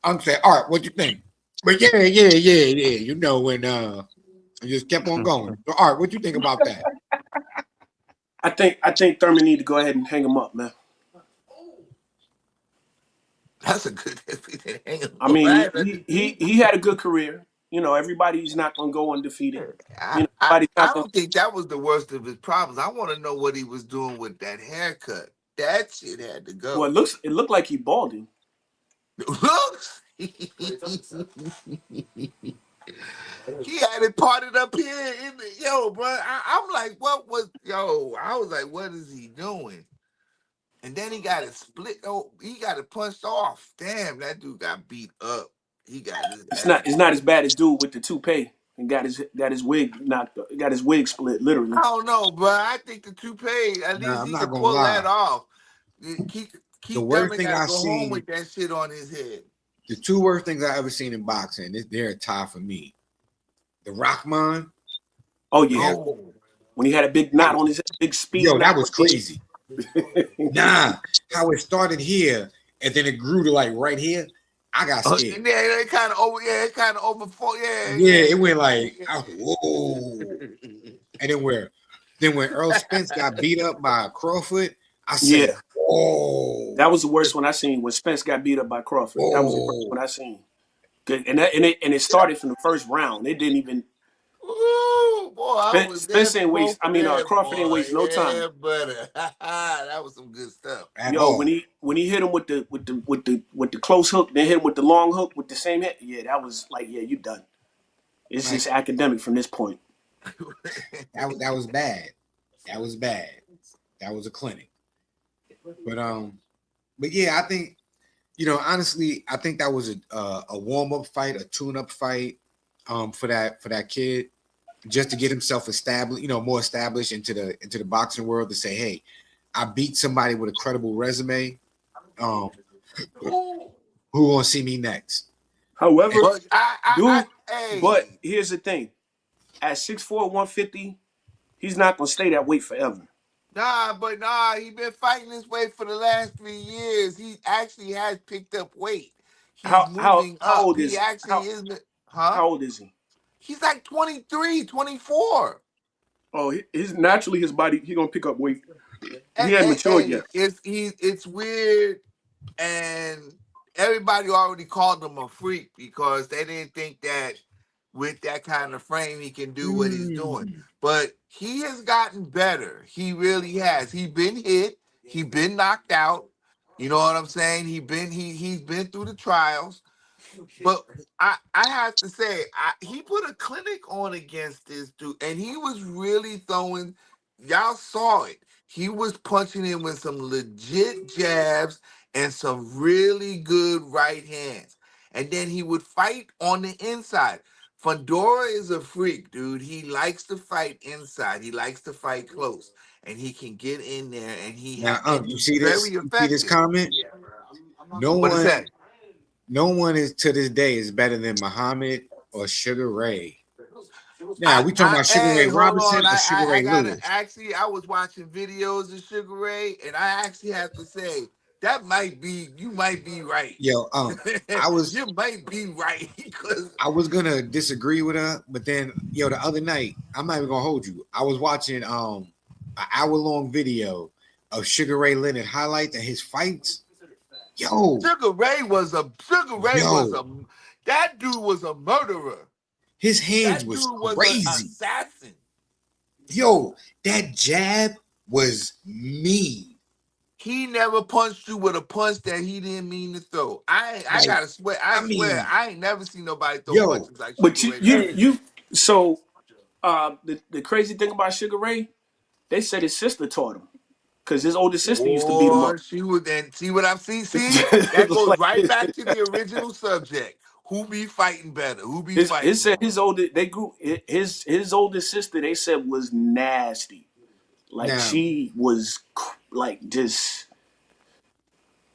I'm saying, Art, what you think? But yeah. You know when I just kept on going. So Art, what you think about that? I think Thurman need to go ahead and hang him up, man. That's a good hang I mean, on. he had a good career. You know, everybody's not gonna go undefeated. You know, everybody's I not gonna. don't think that was the worst of his problems. I want to know what he was doing with that haircut. That shit had to Well, go. it looked like he balding. Looks. He had it parted up here. Yo, bro, I'm like, what was, yo, I was like, what is he doing? And then he got it split. Oh, he got it punched off. Damn, that dude got beat up. He got his ass. It's not as bad as dude with the toupee and got his wig knocked. Got his wig split I literally. don't know, but I think the toupee, at Nah, least I'm he not could gonna pull that lie. off. The Keith worst Thurman thing got to I go home seen, with that shit on his head. the two worst things I ever seen in boxing, they're a tie for me. The Rockman, Oh yeah, that, Oh, when he had a big that knot was, on his big speed yo, that knot on was his crazy. head. Nah, how it started here and then it grew to like right here. I got scared. and yeah, it kind of over. Yeah, it kind of over. Yeah, it went Yeah. like, whoa. And then when Earl Spence got beat up by Crawford, I say, Yeah, whoa, that was the worst one I seen when Spence got beat up by Crawford. That was the worst whoa. one I seen. Good, and it started from the first round. It didn't even Ooh, boy, I was there Spence for ain't waste. both I of mean, them, Crawford ain't boy. waste no time. Yeah, but that was some good stuff. At Yo, all. when he hit him with the close hook, then hit him with the long hook with the same hit. Yeah, that was like, yeah, you done. It's Like just academic from this point. that was bad. That was bad. That was a clinic. But yeah, I think honestly, I think that was a warm up fight, a tune up fight, for that kid, just to get himself established, more established into the boxing world to say, hey, I beat somebody with a credible resume. Um, who gonna see me next? However, But dude, but hey, here's the thing: at 6'4", 150, he's not gonna stay that weight forever. he been fighting this way for the last 3 years. He actually has picked up weight. He's moving How up. old He is he? actually isn't, huh? How old is he? He's like 23, 24. Oh, his naturally his body he gonna pick up weight. He hadn't matured Hey, yet. it's weird, and everybody already called him a freak because they didn't think that with that kind of frame he can do what he's doing. But he has gotten better. He really has. He been hit. He been knocked out. You know what I'm saying? He's been through the trials, But I have to say, he put a clinic on against this dude, and he was really throwing. Y'all saw it. He was punching him with some legit jabs and some really good right hands, and then he would fight on the inside. Fedora is a freak, dude. He likes to fight inside. He likes to fight close, and he can get in there, and Now, and you he's see this? very You see this effective. comment? No What is one, that? no one is to this day is better than Muhammad or Sugar Ray. Now we talking about Sugar Hey, Ray hold Robinson on. or Sugar I Ray gotta Lewis? actually. I was watching videos of Sugar Ray, and I actually have to say that might be. You might be right. Yo, I was You might be right because I was gonna disagree with her, but then the other night, I'm not even gonna hold you. I was watching an hour-long video of Sugar Ray Leonard highlights and his fights. Yo, Sugar Ray was a yo, that dude was a murderer. his hands That was dude was an crazy. assassin. Yo, that jab was mean. He never punched you with a punch that he didn't mean to throw. I Like, gotta swear. I swear. mean, I ain't never seen nobody throw yo, punches like But Sugar Ray Leonard. so the crazy thing about Sugar Ray, they said his sister taught him because his older sister used to beat him Or up. she would then see what I'm seeing. See, that goes Like, right back to the original subject. Who be fighting better? Who be his fighting said more? his older they grew his older sister they said was nasty. Like now she was like just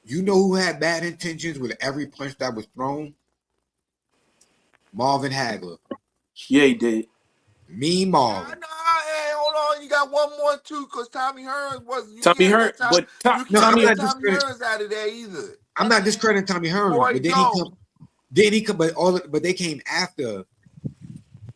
you know who had bad intentions with every punch that was thrown? Marvin Hagler. yeah he did. Mean Nah, Marvin. hey, hold on. You got one more too, because Tommy Hearns was. You Tommy can't Hurt, let Tom. but You No, can't I'm Tommy let not Tommy discrediting. Hearns out of there either. I'm not discrediting Tommy Hearns, Roy but Jones. but they came after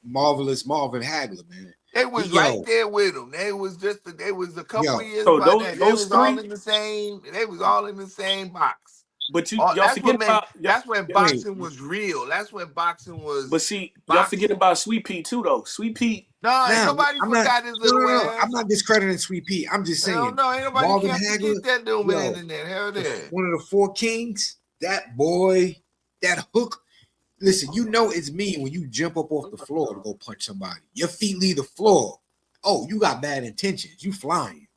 Marvelous Marvin Hagler, man. They was right Yo, there with him. They was a couple yo, years so by that. They those was all three, in the same. They was all in the same box. but Oh, y'all forget about y'all, that's when wait. boxing was real. That's when boxing was but see y'all forget boxing. about Sweet Pea too though. Sweet Pea, No, ain't Now nobody I'm not. forgot his No, little no, no. I'm ass. not discrediting Sweet Pea. I'm just Hell saying no, ain't nobody Marvin can't Hagler, forget that little man yo, in there. Hell there. one of the four kings. That boy, that hook. Listen, you know it's mean when you jump up off the floor to go punch somebody. Your feet leave the floor. Oh, you got bad intentions. You flying.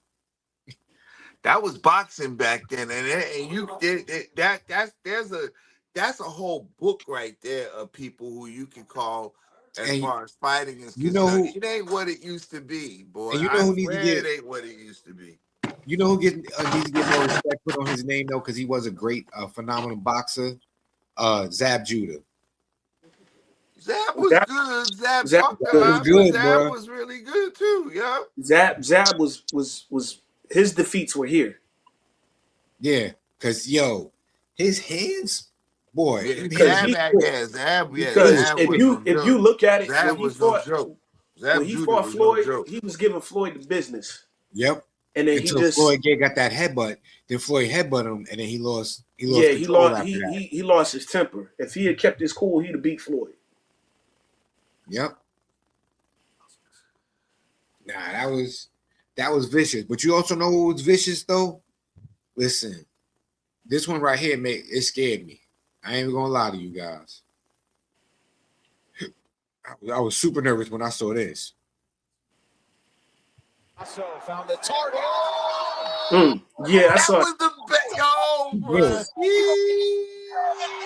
That was boxing back then, and you that's a whole book right there of people who you can call as And far as fighting is you know concerned. who? It ain't what it used to be, boy. And you know I who need to swear get? it ain't what it used to be. You know who needs to get more respect put on his name though, because he was a great, phenomenal boxer. Zab Judah. Zab was Zap good. Zab Zap talked was a That was good. lot, but good, Zab bro. was really good too. Yeah, Zap was his defeats were here. Yeah, because his hands, boy, yeah. them Because hands Zab he had yeah. Zab yeah. it was because Zab if quick. was you no if you joke. look at it Zab was no joke. when Zab he Judah fought was no Floyd, joke. he was giving Floyd the business. Yep. And then he Until just Floyd got that headbutt. Then Floyd headbutt him, and then he lost yeah, control after that. he lost his temper. If he had kept his cool, he'd have beat Floyd. Yep. Nah, that was vicious. But you also know what was vicious though? Listen, this one right here it scared me. I ain't even gonna lie to you guys. I was super nervous when I saw this. Also found the target. Yeah, I That saw it. was the best. Yo, She bro. dead.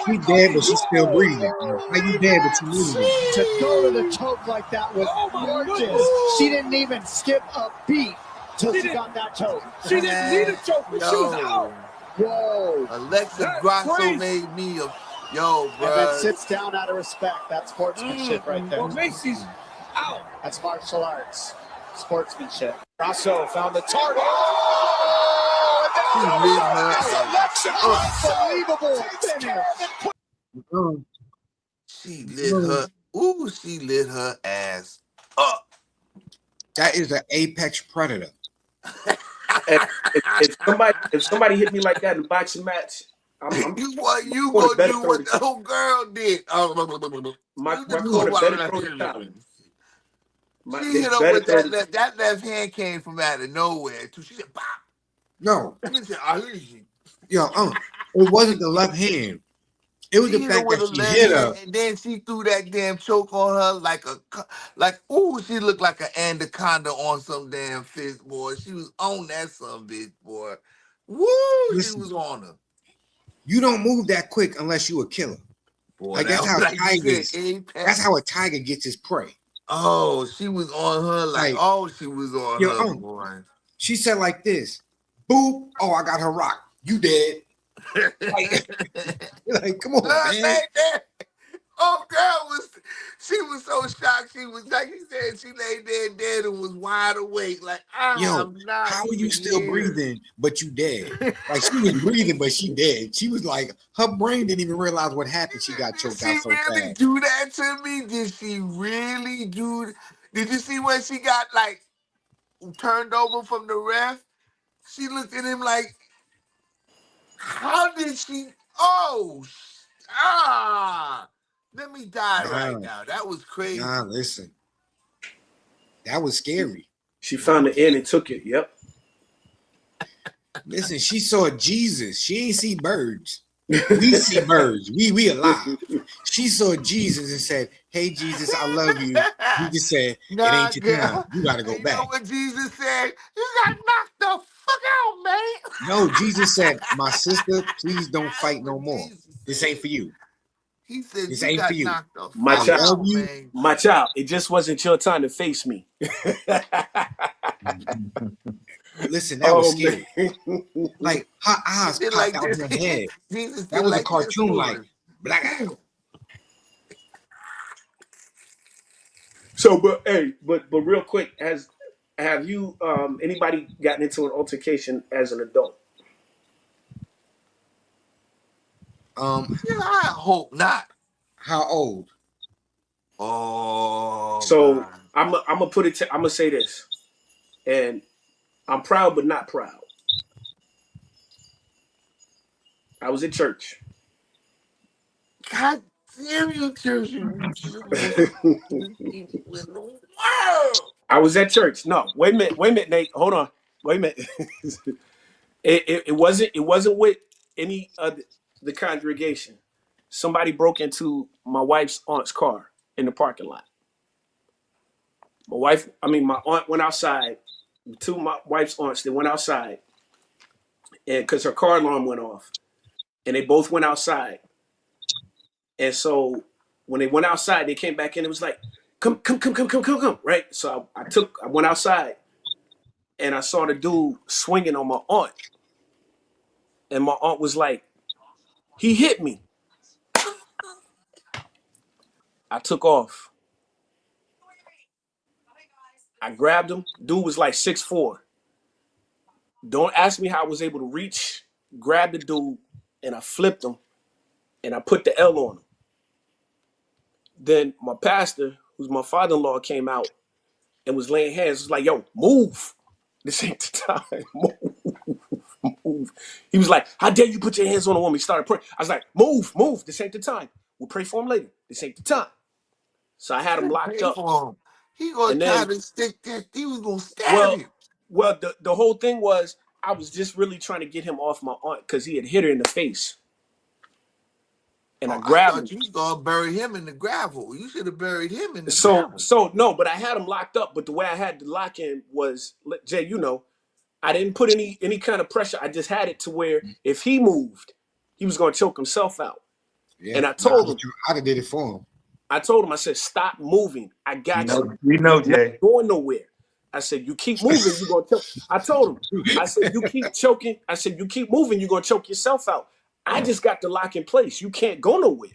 She dead, but she's still breathing. How you dead, but you moving? To go to the choke like that was gorgeous. She didn't even skip a beat till she got that choke. She didn't need a choke, but she was out. Whoa. Alexa That's Grasso crazy. made me yo, And then bro. sits down out of respect. That's sportsmanship right there. Well, Macy's out. That's martial arts. Sportsmanship. Grasso found the target. She lit her ass. Unbelievable finish. She lit her. Ooh, she lit her ass up. That is an apex predator. If somebody hit me like that in a boxing match, I'm you going to gonna better do throw what the the whole girl did? my You just corner go better out throw the towel. She They hit up better with throw that left hand came from out of nowhere too. She said, "Pop." No, She said, "I hear you." it wasn't the left hand. It was She the hit her fact with that a she left hit hand, her. and then she threw that damn choke on her ooh, she looked like an anaconda on some damn fish, boy. She was on that some bitch, boy. Woo, she Listen, was on her. you don't move that quick unless you a killer. Boy, Like that that's was how like you said, tigers. That's apex. how a tiger gets his prey. Oh, she was on her Like, she was on yo, her, boy. she said like this, boop. Oh, I got her rock. You dead. Like, come on, man. Like that. Oh, girl she was so shocked. She was like you said, she lay there dead and was wide awake. Like, Yo, I'm not how are you even still here. breathing, but you dead? Like she was breathing, but she dead. She was like, her brain didn't even realize what happened. She got Did choked she out so really fast. do that to me? Did she really do? Did you see when she got like turned over from the ref? She looked at him like, how did she? Oh, let me die right now. That was crazy. Listen, that was scary. She found the end and took it. Yep. Listen, she saw Jesus. She ain't see birds. We see birds. We alive. She saw Jesus and said, "Hey, Jesus, I love you." Jesus said, "It Nah, ain't your time. girl. You got to go You know back." what Jesus said? You got knocked the fuck out, man. No, Jesus said, "My sister, please don't That's fight no what more. Jesus This said. ain't for you. He said This you ain't for got you. knocked the My I fuck child, love out, you." man. my child, it just wasn't your time to face me. Listen, that was Oh man. scary. Like her He eyes did popped like out this. her head. Jesus That did was a like this cartoon, like for black. her. So, but real quick, have you anybody gotten into an altercation as an adult? Yeah, I hope not. How old? Oh So God. I'm gonna put it. I'm gonna say this, and I'm proud but not proud. I was at church. God damn you, church. You most people in the world. I was at church. No, wait a minute, Nate. Hold on. Wait a minute. It wasn't with any of the congregation. Somebody broke into my wife's aunt's car in the parking lot. My aunt went outside. Two of my wife's aunts, they went outside, and because her car alarm went off, and they both went outside. And so when they went outside, they came back in. It was like, come, right? So I went outside, and I saw the dude swinging on my aunt, and my aunt was like, he hit me. I took off. I grabbed him. Dude was like 6'4". Don't ask me how I was able to reach, grab the dude, and I flipped him, and I put the L on him. Then my pastor, who's my father-in-law, came out and was laying hands. Was like, yo, move. This ain't the time. Move. He was like, how dare you put your hands on a woman? He started praying. I was like, move. This ain't the time. We'll pray for him later. This ain't the time. So I had him locked Pray up. for him. He gonna And try then, to stick that. He was gonna stab well, him. the whole thing was I was just really trying to get him off my aunt because he had hit her in the face. And I Oh, I grabbed thought him. you was gonna bury him in the gravel. You should have buried him in the So gravel. so no, but I had him locked up. But the way I had to lock in was, Jay, I didn't put any kind of pressure. I just had it to where if he moved, he was going to choke himself out. Yeah, And I told him, I'd have did it for him. I said, stop moving. I got you. You know, You're not Jay. going nowhere. I said, you keep moving, you're going to choke. I told him, I said, you keep choking. I said, you keep moving, you're going to choke yourself out. I just got the lock in place. You can't go nowhere.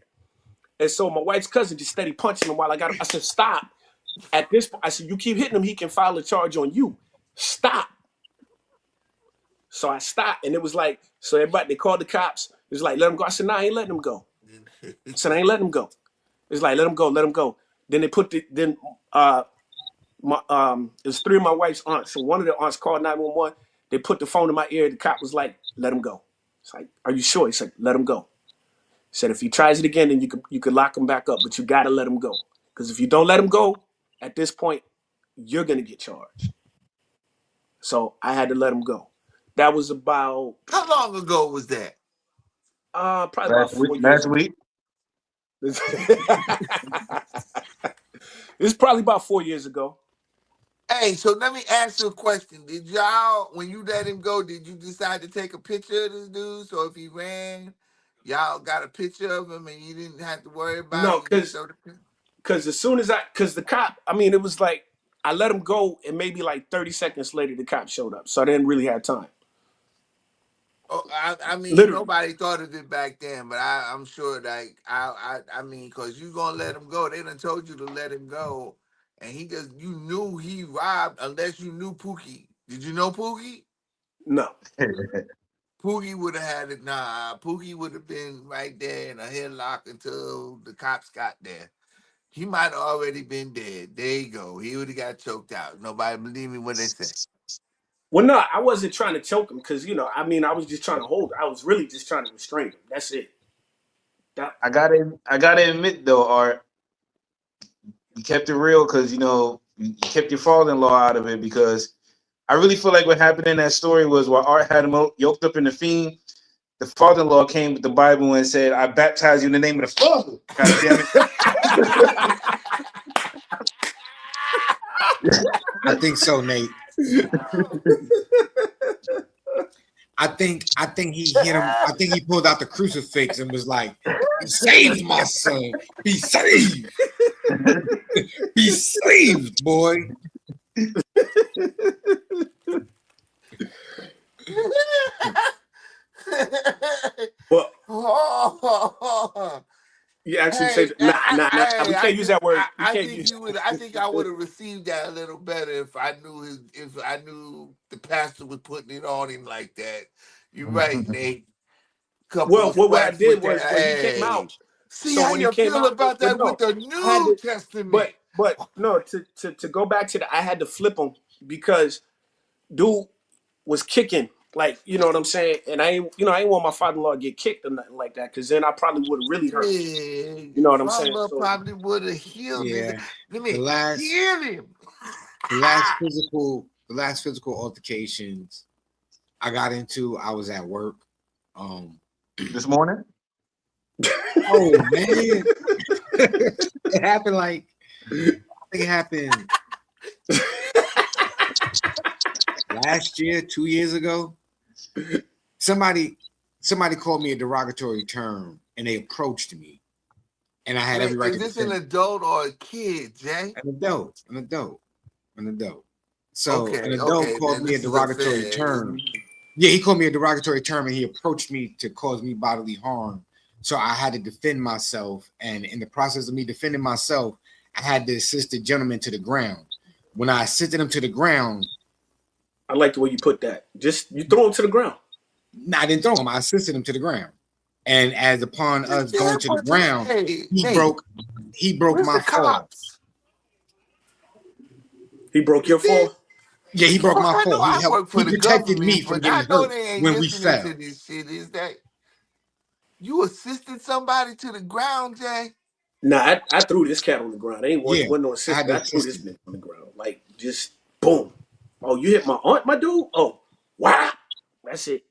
And so my wife's cousin just steady punching him while I got him. I said, stop. At this point, I said, you keep hitting him, he can file a charge on you. Stop. So I stopped, and it was like, so everybody, they called the cops. It was like, let him go. I said, nah, I ain't letting him go. I said, I ain't letting him go. It's like, let him go. Then they put it was three of my wife's aunts. So one of the aunts called 911. They put the phone in my ear. The cop was like, let him go. It's like, are you sure? He said, let him go. He said, if he tries it again, then you could lock him back up, but you got to let him go. Because if you don't let him go, at this point, you're going to get charged. So I had to let him go. That was about How long ago was that? probably about 4 years Last ago. week. It's probably about 4 years ago. Hey, so let me ask you a question. Did y'all, when you let him go, did you decide to take a picture of this dude? So if he ran, y'all got a picture of him and you didn't have to worry about No, it. You just showed the picture? because as soon as because the cop, I mean, it was like I let him go, and maybe like 30 seconds later, the cop showed up. So I didn't really have time. Oh, I mean, Literally, nobody thought of it back then, but I'm sure, like, I mean, because you gonna let him go. They done told you to let him go, and you knew he robbed, unless you knew Pookie. Did you know Pookie? no. Pookie would have had it. Nah, Pookie would have been right there in a headlock until the cops got there. He might have already been dead. There you go. He would have got choked out. Nobody believe me when they say. Well, no, I wasn't trying to choke him because I mean, I was just trying to hold. I was really just trying to restrain him. That's it. I gotta admit though, Art, you kept it real because you kept your father-in-law out of it, because I really feel like what happened in that story was while Art had him yoked up in the fiend, the father-in-law came with the Bible and said, "I baptize you in the name of the Father." God damn it! I think so, Nate. I think he hit him. I think he pulled out the crucifix and was like, "Be saved, my son. Be saved. Be saved, boy." Well, Oh, you actually say hey, that. Nah. We can't use that word. We I can't think use. you would. I think I would have received that a little better if I knew the pastor was putting it on him like that. You're right, Nate. Couple Well, of what I swats did with that. was when he came out. Hey, see So how when he you came feel out, about but that with no, the I had New to. Testament. But no, to go back to I had to flip him because dude was kicking, like, you know what I'm saying, and I ain't want my father-in-law to get kicked or nothing like that, because then I probably would have really hurt him. Yeah, You know what I'm saying? Father So probably would have healed his. Yeah. Let The me last heal him. the last physical altercations I got into, I was at work. This morning? Oh man. It happened I think it happened last year, 2 years ago. Somebody called me a derogatory term and they approached me, and I had Wait, every right is to this an defend. adult or a kid, Jay? An adult. So an adult Okay, called then me a this is derogatory unfair. term. Yeah, he called me a derogatory term and he approached me to cause me bodily harm. So I had to defend myself. And in the process of me defending myself, I had to assist the gentleman to the ground. When I assisted him to the ground, I like the way you put that. Just you throw him to the ground. I didn't throw him, I assisted him to the ground. And as upon us going to the ground, Hey, he Nate, broke where's my the fall. cops? He broke your See? fall. Yeah, he broke my I know fall. I work for He the protected me government, from but I getting know hurt they ain't when we listening fell. to this shit. Is that you assisted somebody to the ground, Jay? Nah, I threw this cat on the ground. I ain't Yeah, wasn't no I had assistant. to I threw assist this him. nigga on the ground. Like, just boom. Oh, you hit my aunt, my dude? Oh, wow. That's it.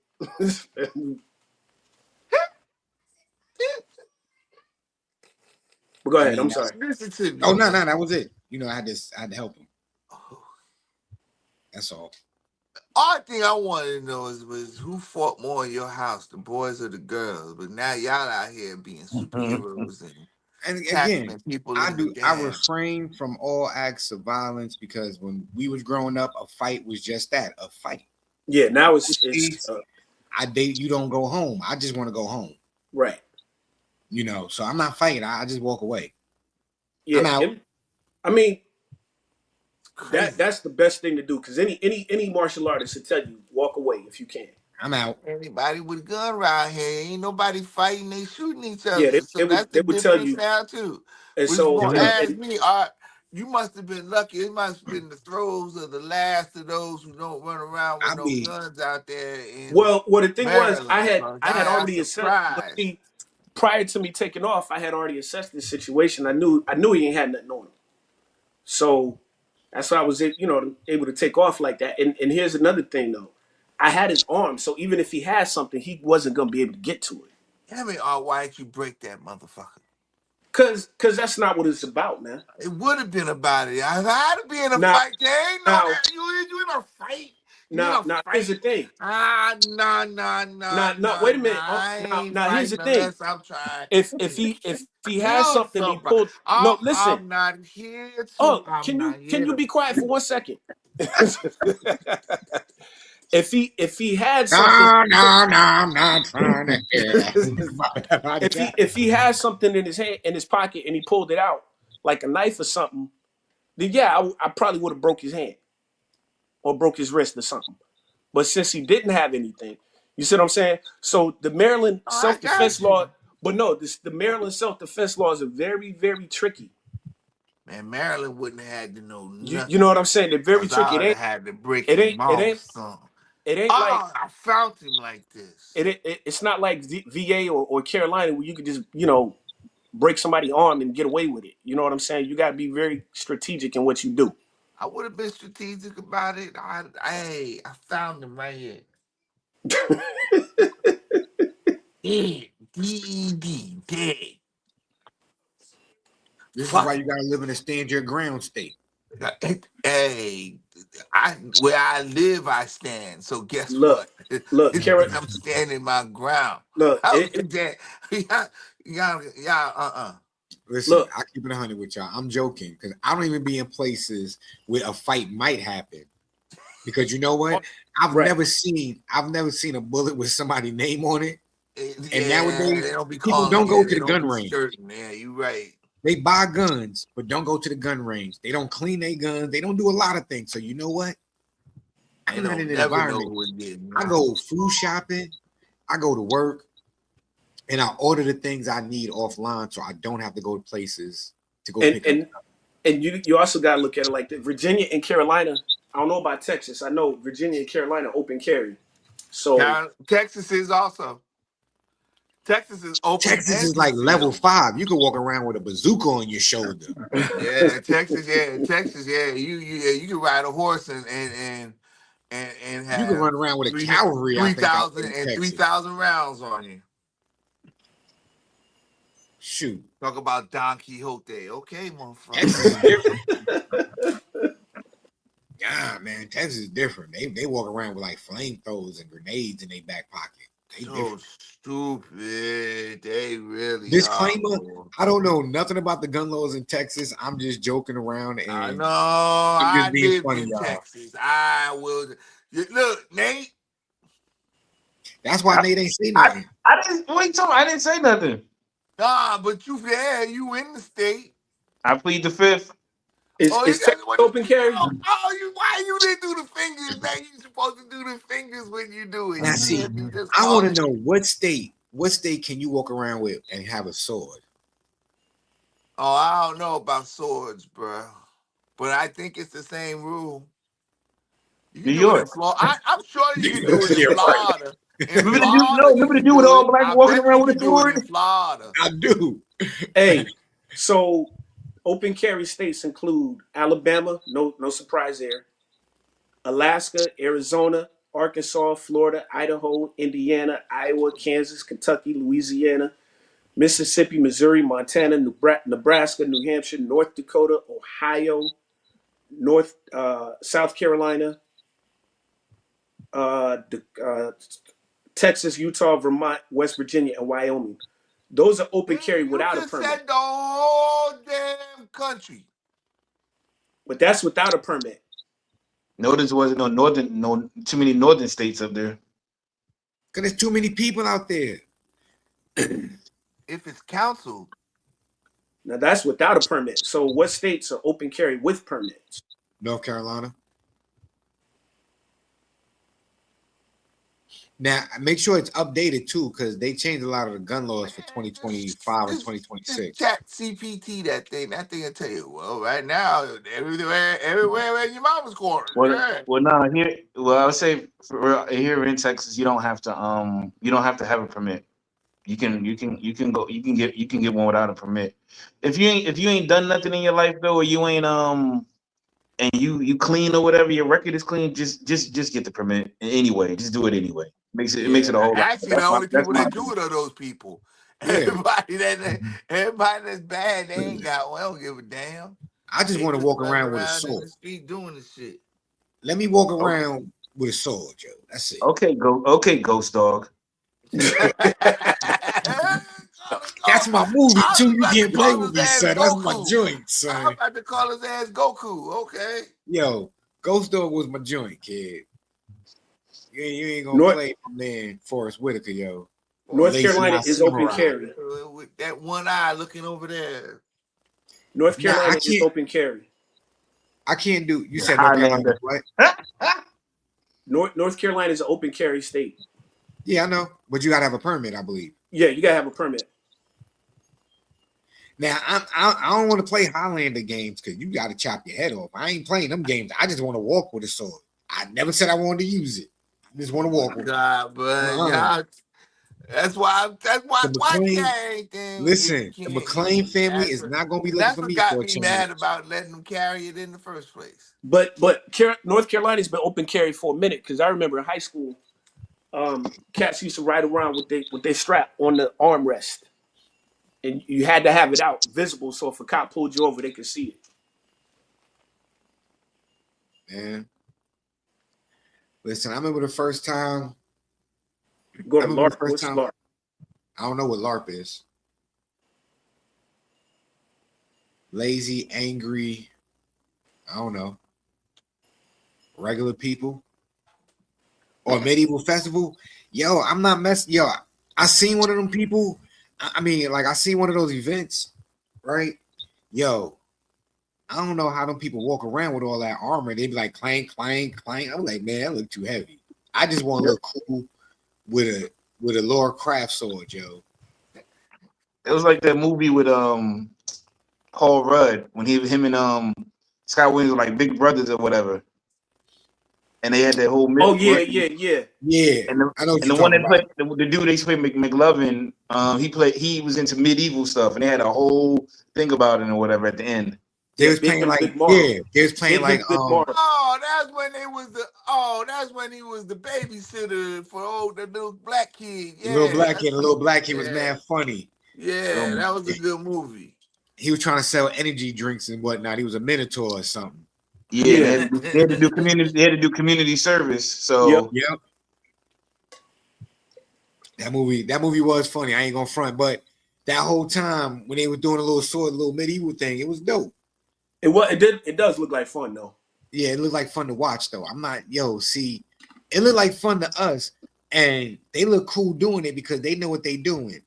But go I ahead. mean, I'm sorry. Listen to me, oh no, man. that was it. I had to help him. That's all. All thing I wanted to know was who fought more in your house, the boys or the girls? But now y'all out here being superheroes and And again, tackling people in the I damn. refrain from all acts of violence because when we was growing up, a fight was just that, a fight. Yeah, now it's You don't go home. I just want to go home. right. So I'm not fighting. I just walk away. Yeah. I'm out. I mean, Crazy. that's the best thing to do, because any martial artist will tell you walk away if you can. I'm out. Anybody with a gun around here, ain't nobody fighting, they shooting each Yeah, other. So that's they the would tell difference you. now too. And But if you're so gonna Mhm. ask me, Art, you must have been lucky. It must have been the throes of the last of those who don't run around with I no mean, guns out there in well, the thing was, Maryland. Cause I had I'm already assessed. But surprised. see, prior to me taking off, I had already assessed this situation. I knew he ain't had nothing on him. So that's why I was able to take off like that. And here's another thing though, I had his arm, so even if he had something, he wasn't gonna be able to get to it. Tell me, Art, why did you break that motherfucker? Cause that's not what it's about, man. It would have been about it. I had to be in a Now- fight. There ain't no now- that. You in a fight. You in Now, a now fight. here's the thing. Nah. Wait a minute. Now here's the thing. Unless I'm trying. If he has something, he pulled. No, listen. I'm not here to. Oh, I'm not here can you to- be quiet for 1 second? If he had something, No, I'm not trying to hear. if he has something in his hand, in his pocket, and he pulled it out like a knife or something, then yeah, I probably would have broke his hand or broke his wrist or something. But since he didn't have anything, you see what I'm saying? So the Maryland self-defense law, but no, the Maryland self-defense laws are very, very tricky. Man, Maryland wouldn't have had to know nothing. You know what I'm saying? They're very tricky. I would have had to break it his ain't mouth, son. It ain't like I found him like this. It's not like VA or Carolina where you could just break somebody's arm and get away with it. You know what I'm saying? You got to be very strategic in what you do. I would have been strategic about it. I found him right here. D-E-D, dead. This is why you gotta live in a stand your ground state. Hey, where I live, I stand. So guess look, what? I'm standing my ground. Look, Listen, look, I keep it 100 with y'all. I'm joking because I don't even be in places where a fight might happen. Because you know what? I've never seen a bullet with somebody's name on it. And nowadays, people don't go to the gun range. Yeah, you're right. They buy guns, but don't go to the gun range. They don't clean their guns. They don't do a lot of things. So you know what? I live in an environment. I go food shopping. I go to work. And I order the things I need offline so I don't have to go to places to go pick up. And you also got to look at it like that. Virginia and Carolina, I don't know about Texas. I know Virginia and Carolina open carry. So Texas is also. Texas is open. Texas is like level 5. You can walk around with a bazooka on your shoulder. Yeah, Texas. Yeah, you can ride a horse and have. You can run around with a cavalry. 3,000 rounds on you. Shoot. Talk about Don Quixote. Okay, motherfucker. Texas is different. Yeah, man, Texas is different. They walk around with like flamethrowers and grenades in their back pocket. They so stupid. They really disclaimer, I don't know nothing about the gun laws in Texas. I'm just joking around. And I know. I live in y'all. Texas. I will. Look, Nate. That's why Nate ain't say nothing. I didn't say nothing. Nah, but you in the state. I plead the fifth. Is Texas open carry? Why you didn't do the fingers? Now you supposed to do the fingers when you do it. Now see, I want to know what state can you walk around with and have a sword? Oh, I don't know about swords, bro. But I think it's the same rule. New York. I'm sure you can do it in Florida. Remember the dude with all black walking around with a sword? In Florida. I do. Hey, so open carry states include Alabama, no surprise there, Alaska, Arizona, Arkansas, Florida, Idaho, Indiana, Iowa, Kansas, Kentucky, Louisiana, Mississippi, Missouri, Montana, Nebraska, New Hampshire, North Dakota, Ohio, South Carolina, Texas, Utah, Vermont, West Virginia, and Wyoming. Those are open carry without a permit. Said the whole damn country. But that's without a permit. Notice wasn't no too many northern states up there. Because there's too many people out there. If it's counseled. Now that's without a permit. So what states are open carry with permits? North Carolina. Now, make sure it's updated too, because they changed a lot of the gun laws for 2025 and 2026. Chat CPT that thing will tell you. Well, right now, everywhere in your mama's corner. I would say here in Texas, you don't have to have a permit. You can get one without a permit. If you ain't done nothing in your life though, or you ain't and you clean or whatever, your record is clean, just get the permit anyway. Just do it anyway. It makes it a whole lot. Actually, the only people that do it are those people. Yeah. Everybody that's bad, they ain't got one. They don't give a damn. I just They want to walk running around with a around in sword. the street doing the shit. Let me walk Okay. around with a sword, Joe. That's it. Okay, Ghost Dog. That's my movie I too. was You about to can't play call with his me, ass son. That's my Goku. joint, I was son. about to call his ass Goku. Okay. Yo, Ghost Dog was my joint, kid. You ain't gonna play my man Forrest Whitaker, yo. North Lazy Carolina Eye is open Samurai. carry. With that one eye looking over there. North Nah, Carolina is open carry. I can't do. You said North Highlander. Carolina what? North Carolina is an open carry state. Yeah, I know, but you gotta have a permit, I believe. Yeah, you gotta have a permit. Now, I don't want to play Highlander games because you got to chop your head off. I ain't playing them games. I just want to walk with a sword. I never said I wanted to use it. I just want to walk with it. God, but Uh-uh. that's why The McLean, anything. listen, the McLean family is not gonna be looking That's for what me got for a me change. mad about letting them carry it in the first place. But North Carolina's been open carry for a minute because I remember in high school, cats used to ride around with their strap on the armrest, and you had to have it out visible so if a cop pulled you over, they could see it. Man, listen, I remember the first time. Go to LARP. What's LARP? I don't know what LARP is. Lazy, angry. I don't know. Regular people or medieval festival. Yo, I'm not messing. Yo, I seen one of them people. I mean, like I seen one of those events, right? Yo, I don't know how them people walk around with all that armor. They be like clank, clank, clank. I'm like, man, that look too heavy. I just want to look cool with a Laura Craft sword, Joe. It was like that movie with Paul Rudd when him and Scott Williams were like big brothers or whatever, and they had that whole. Yeah. And I know. And the one that played the dude they played McLovin, he was into medieval stuff, and they had a whole thing about it or whatever at the end. They was playing like they was playing like that's when he was the babysitter for the little black kid. Yeah, the little black kid was mad funny. Yeah, that was a good movie. He was trying to sell energy drinks and whatnot. He was a minotaur or something. Yeah, they had to do community. They had to do community service. So yep. That movie was funny. I ain't gonna front, but that whole time when they were doing a little medieval thing, it was dope. It does look like fun though. Yeah, it looked like fun to watch though. See, it looked like fun to us, and they look cool doing it because they know what they doing.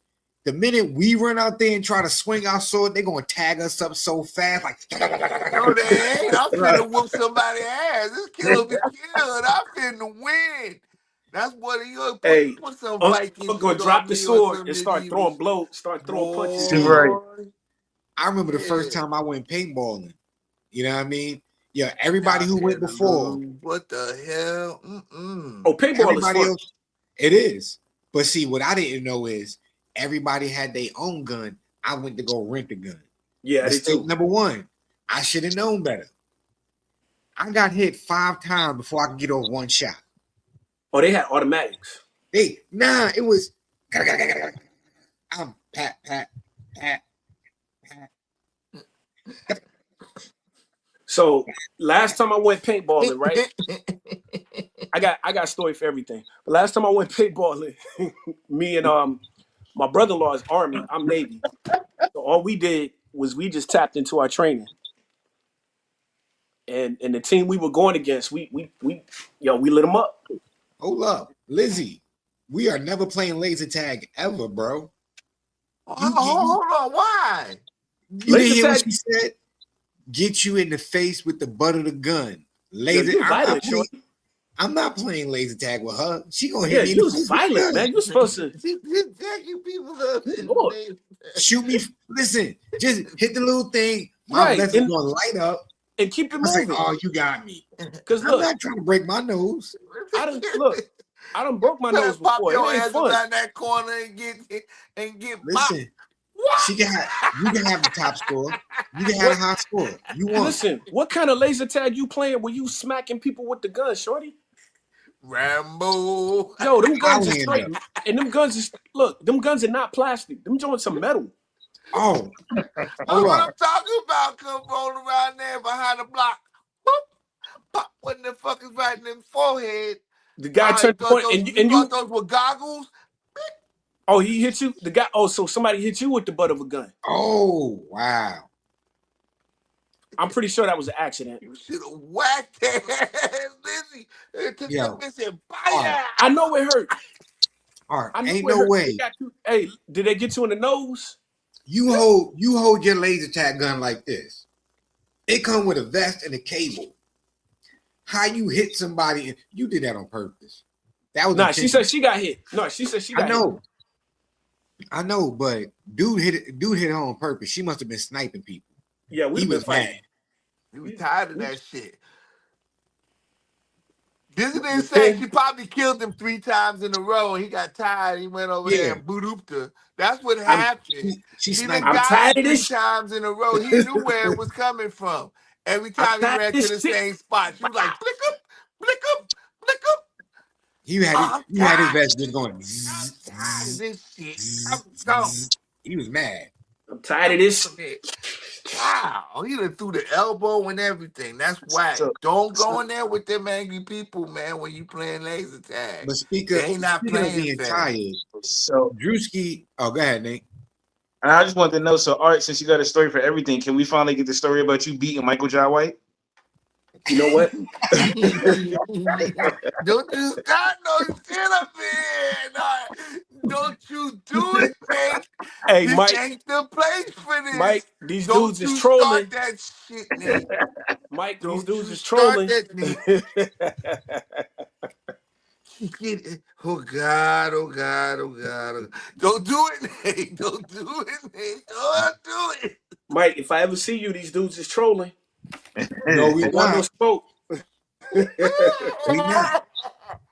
The minute we run out there and try to swing our sword, they're gonna tag us up so fast, like no, they ain't. I'm finna whoop somebody's ass. This kid will be killed. I'm finna win. That's what he gonna put some Vikings. I'm gonna drop the sword and start throwing punches. Right. I remember the first time I went paintballing. You know what I mean? Yeah, everybody who went before. What the hell? Oh, paintball is fun. It is. But see, what I didn't know is everybody had their own gun. I went to go rent a gun. Yeah, mistake number one. I should have known better. I got hit 5 times before I could get off one shot. Oh, they had automatics. It was I'm pat. So last time I went paintballing, right? I got a story for everything. But last time I went paintballing, me and my brother-in-law is Army, I'm Navy. So all we did was we just tapped into our training. And the team we were going against, we lit them up. Hold up, Lizzie. We are never playing laser tag ever, bro. Hold on, why? You didn't hear what she said? Get you in the face with the butt of the gun. Laser. I'm not playing laser tag with her. She gonna hit me in the face. Violent, man. You're supposed to attacking people up. Shoot me. Listen, just hit the little thing. My vest is gonna light up and keep it moving. Oh, you got me. Because I'm not trying to break my nose. I done broke my nose before. Pop your ass around that corner and get. Listen. You can have the top score. You can have a high score. You want. Listen, what kind of laser tag you playing when you smacking people with the gun, shorty? Rambo. Yo, them guns are Highlander. straight, and them guns is them guns are not plastic. Them joints some metal. Oh, That's hold what up. I'm talking about. Come rolling around there behind the block. Whoop, pop one of the fuckers right in the forehead. The guy You turned the thought corner, those, and you. those were goggles? Oh, he hit you. The guy. Oh, so somebody hit you with the butt of a gun. Oh, wow. I'm pretty sure that was an accident. You should have whacked that ass, Lizzie. It took Yo. that bitch and bite out. I know it hurt. All right, I know ain't it no hurt. way. Hey, did they get you in the nose? You hold your laser tag gun like this. It come with a vest and a cable. How you hit somebody? You did that on purpose. That was Nah. She said she got hit. No, she said she got hit. I know, but dude hit it on purpose. She must have been sniping people. Yeah, He was mad. He was tired of that shit. Isn't it insane? She probably killed him 3 times in a row, and he got tired. He went over there and boot-ooped her. That's what happened. She done got him 3 times in a row. He knew where it was coming from. Every time he ran to the same spot, she was like, blick up, blick up, blick up. You had his vest just going. This shit. He was mad. I'm tired of this. Wow, he done threw the elbow and everything. That's whack. Don't go in there with them angry people, man, when you playing laser tag. But they not playing being tired. So Drewski, go ahead, Nate. And I just wanted to know, so Art, since you got a story for everything, can we finally get the story about you beating Michael Jai White? You know what? Don't you start no shit up here. No, don't you do it, Nate. Hey, this Mike. ain't the place for this. Mike, these don't dudes you is trolling. Start that shit, Nate. Mike, don't these dudes you is trolling. Start that, Nate. Oh God, oh God, oh God. Oh. Don't do it, Nate. Don't do it, Nate. Don't do it. Mike, if I ever see you, these dudes is trolling. No, we want no smoke. We not.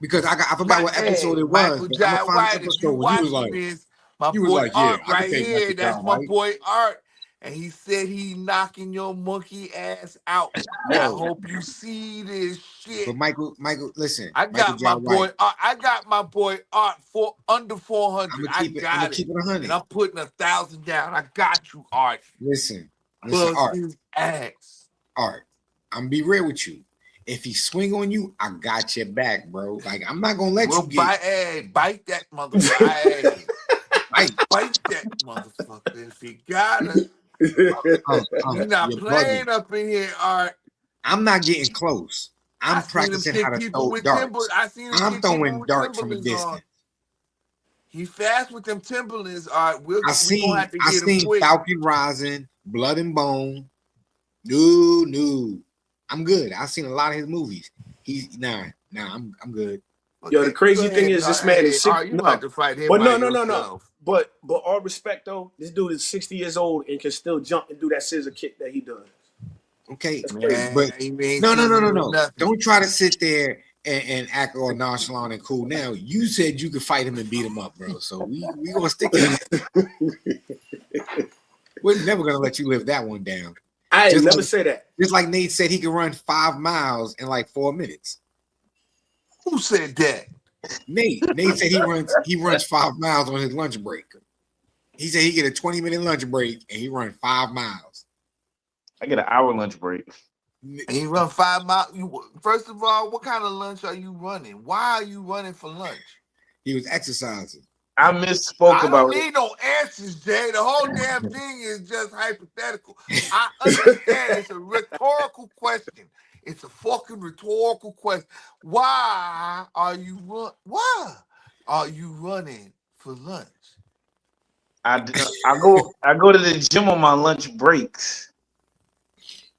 Because I forgot what episode it was. Michael Jai White, if you was watching this, my he was boy like, yeah, Art I right can here, take that's Jai my White. boy Art. And he said he knocking your monkey ass out. I hope you see this shit. But Michael, listen. I got my boy Art. I got my boy Art for under 400. I got it. Keep it 100. And I'm putting 1,000 down. I got you, Art. Listen, Art. His ass. Art, I'm gonna be real with you. If he swing on you, I got your back, bro. Like, I'm not gonna let you get bite that motherfucker. Bite that motherfucker if you got us. You're not playing up in here, Art. I'm not getting close. I'm practicing how to throw darts. I'm throwing darts from a distance. He fast with them Timberlands, Art. I seen Falcon Rising, Blood and Bone. No. I'm good. I've seen a lot of his movies. He's I'm good. Yo, the crazy thing is this man is 60. You have to fight him. But no. But all respect though, this dude is 60 years old and can still jump and do that scissor kick that he does. Okay, but no. Don't try to sit there and act all nonchalant and cool. Now you said you could fight him and beat him up, bro. So we gonna stick to that. We're never gonna let you live that one down. I never say that. Just like Nate said, he can run 5 miles in like 4 minutes. Who said that? Nate said he runs 5 miles on his lunch break. He said he get a 20-minute lunch break and he run 5 miles. I get an hour lunch break. And you run 5 miles. First of all, what kind of lunch are you running? Why are you running for lunch? He was exercising. I misspoke about it. I don't need no answers, Jay. The whole damn thing is just hypothetical. I understand it's a rhetorical question. It's a fucking rhetorical question. Why are you running for lunch? I go to the gym on my lunch breaks,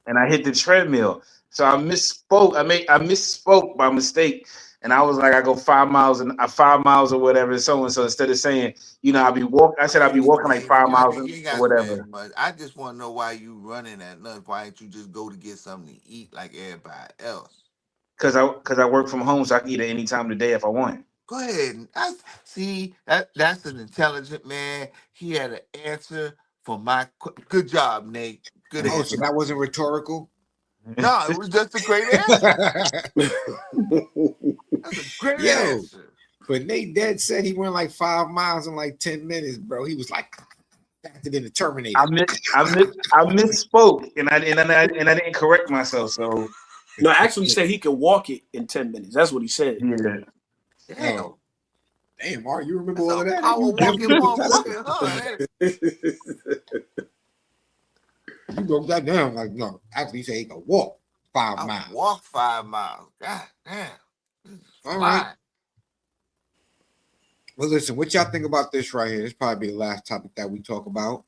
and I hit the treadmill. So I misspoke. I misspoke by mistake, and I was like, I go 5 miles and 5 miles or whatever. So instead of saying, I'll be walking, I said I'll be walking like 5 miles or whatever. I just want to know why you running at lunch. Why don't you just go to get something to eat like everybody else? Because I work from home, so I can eat at any time of the day if I want. Go ahead. That's an intelligent man. He had an answer for my good job, Nate. Good answer. So that wasn't rhetorical? No, it was just a great answer. That's a great Yo, answer. but Nate Dead said he went like 5 miles in like 10 minutes, bro. He was like faster than the Terminator. I misspoke, and I didn't correct myself. So No, actually, he said he could walk it in 10 minutes. That's what he said. yeah, Damn. Oh, damn, Mark, you remember That's all a of that? power You walking broke that motherfucker, huh? You broke that down. Like, no, actually, he said he could walk 5 I miles. walk 5 miles. God damn. All right. Well, listen, what y'all think about this right here? This probably be the last topic that we talk about.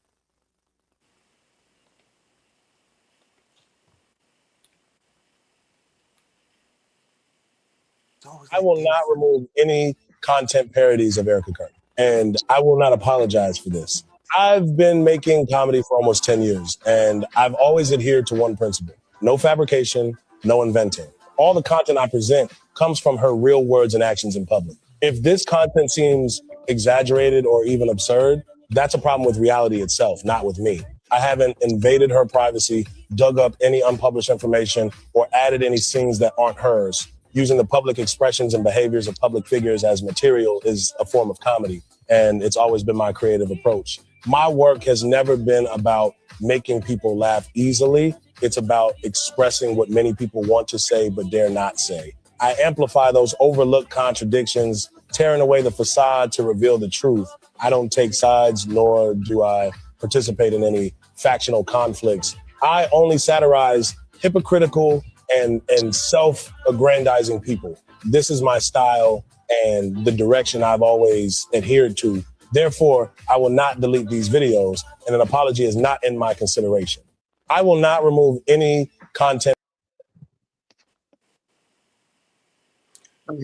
I will not remove any content parodies of Erica Curry, and I will not apologize for this. I've been making comedy for almost 10 years, and I've always adhered to one principle: no fabrication, no inventing. All the content I present comes from her real words and actions in public. If this content seems exaggerated or even absurd, that's a problem with reality itself, not with me. I haven't invaded her privacy, dug up any unpublished information, or added any scenes that aren't hers. Using the public expressions and behaviors of public figures as material is a form of comedy, and it's always been my creative approach. My work has never been about making people laugh easily. It's about expressing what many people want to say but dare not say. I amplify those overlooked contradictions, tearing away the facade to reveal the truth. I don't take sides, nor do I participate in any factional conflicts. I only satirize hypocritical and self-aggrandizing people. This is my style and the direction I've always adhered to. Therefore, I will not delete these videos, and an apology is not in my consideration. I will not remove any content.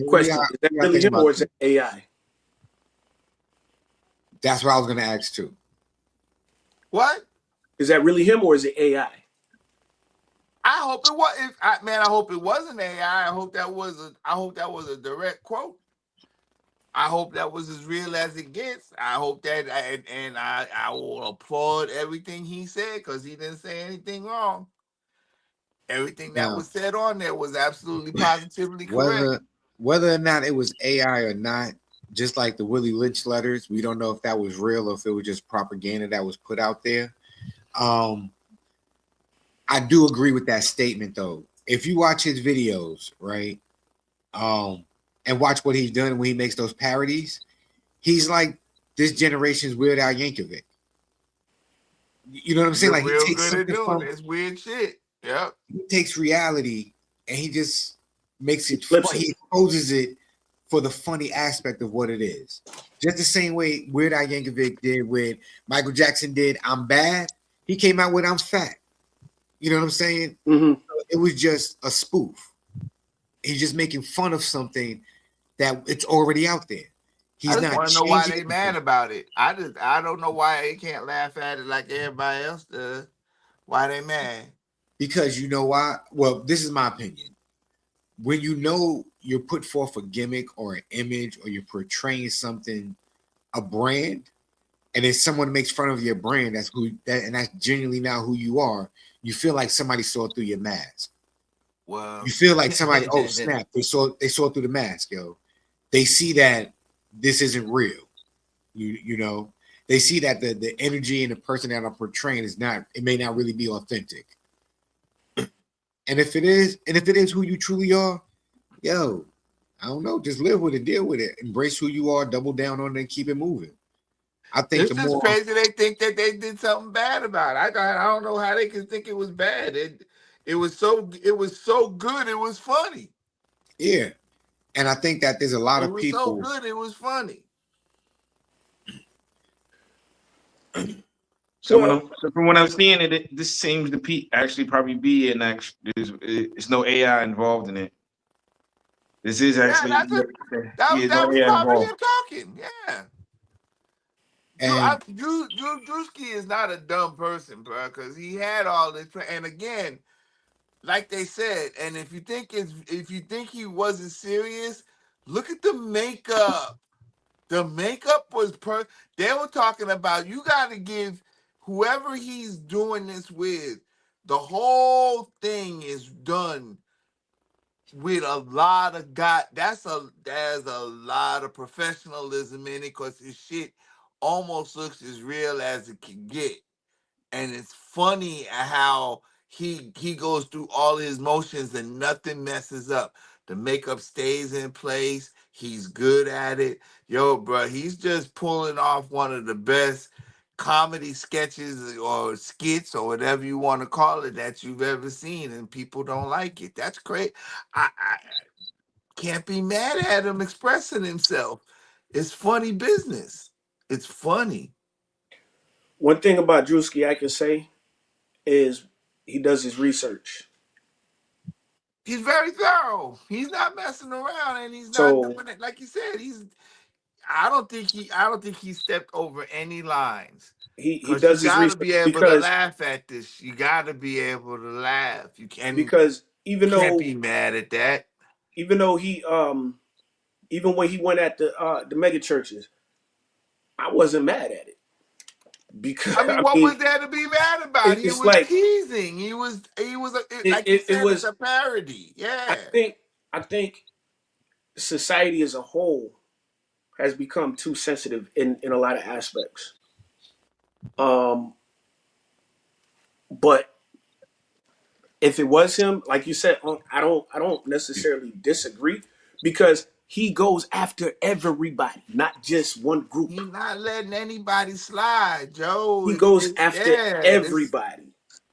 Question: is that really him or is it AI? That's what I was going to ask too. What? Is that really him or is it AI? I hope it was. I hope it wasn't AI. I hope that was a direct quote. I hope that was as real as it gets. I hope that, and I will applaud everything he said because he didn't say anything wrong. Everything that was said on there was absolutely positively correct. Whether or not it was AI or not, just like the Willie Lynch letters, we don't know if that was real or if it was just propaganda that was put out there. I do agree with that statement though. If you watch his videos, right, and watch what he's done when he makes those parodies, he's like this generation's Weird Al Yankovic. You know what I'm saying? Like, real good at doing this weird shit. Yep. He takes reality and he just makes it funny. He exposes it for the funny aspect of what it is. Just the same way Weird Al Yankovic did with Michael Jackson did I'm Bad. He came out with I'm Fat. You know what I'm saying? Mm-hmm. It was just a spoof. He's just making fun of something that it's already out there. I just want to know why they mad about it. I don't know why they can't laugh at it like everybody else does. Why they mad? Because you know why? Well, this is my opinion. When you know you're put forth a gimmick or an image or you're portraying something, a brand, and then someone makes fun of your brand, that's genuinely now who you are. You feel like somebody saw through your mask. Well, you feel like somebody, oh snap, they saw through the mask, yo. They see that this isn't real. You know, they see that the energy and the person that I'm portraying it may not really be authentic. And if it is who you truly are, yo, I don't know, just live with it, deal with it, embrace who you are, double down on it, and keep it moving. I think it's just crazy they think that they did something bad about it. I don't know how they can think it was bad. It was so good, it was funny. Yeah. And I think that there's a lot of people. It was so good, it was funny. So from what I'm seeing, this seems to actually probably be an actual. There's no AI involved in it. This is actually that was probably him talking. Yeah. And Drewski is not a dumb person, bro, because he had all this. And again, like they said, and if you think he wasn't serious, look at the makeup. The makeup was they were talking about you got to give whoever he's doing this with, the whole thing is done with a lot of there's a lot of professionalism in it because his shit almost looks as real as it can get. And it's funny how he goes through all his motions and nothing messes up. The makeup stays in place. He's good at it. Yo, bro, he's just pulling off one of the best comedy sketches or skits or whatever you want to call it that you've ever seen, and people don't like it. That's great. I can't be mad at him expressing himself. It's funny business. It's funny. One thing about Drewski I can say is he does his research. He's very thorough. He's not messing around, and he's not So doing it like you said. I don't think he stepped over any lines. he Because you does his gotta research be able to laugh at this. You gotta be able to laugh. You because can't be mad at that. even though he even when he went at the mega churches, I wasn't mad at it because I mean, I what mean was there to be mad about? He it's was like teasing. Like you it said, it's was. a parody. I Yeah. think I think society as a whole has become too sensitive in a lot of aspects. Um, but if it was him, like you said, I don't necessarily disagree because he goes after everybody, not just one group. He's not letting anybody slide, Joe. He It's goes it's after yeah, it's everybody. yeah.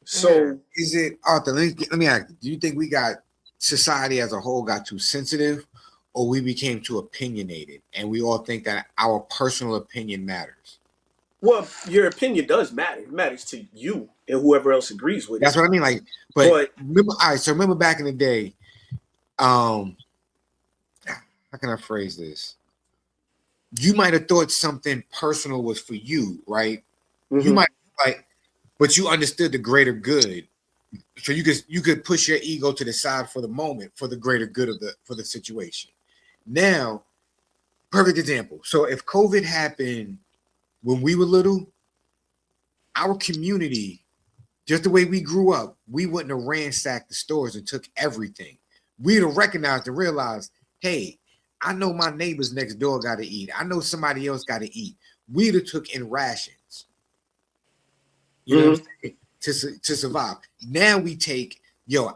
So Is it Arthur? Let me ask you, do you think we got society as a whole got too sensitive, or we became too opinionated and we all think that our personal opinion matters? well, your opinion does matter. It matters to you and whoever else agrees with That's it. what I mean. Like, but But remember, all right, so remember back in the day, how can I phrase this? You might have thought something personal was for you, right? You might like, but you understood the greater good. So you could push your ego to the side for the moment for the greater good of the situation. Now, perfect example. So if COVID happened when we were little, our community, just the way we grew up, we wouldn't have ransacked the stores and took everything. We'd have recognized and realized, hey, I know my neighbors next door got to eat. I know somebody else got to eat. We'd have took in rations. You know what I'm saying? To survive. Now we take,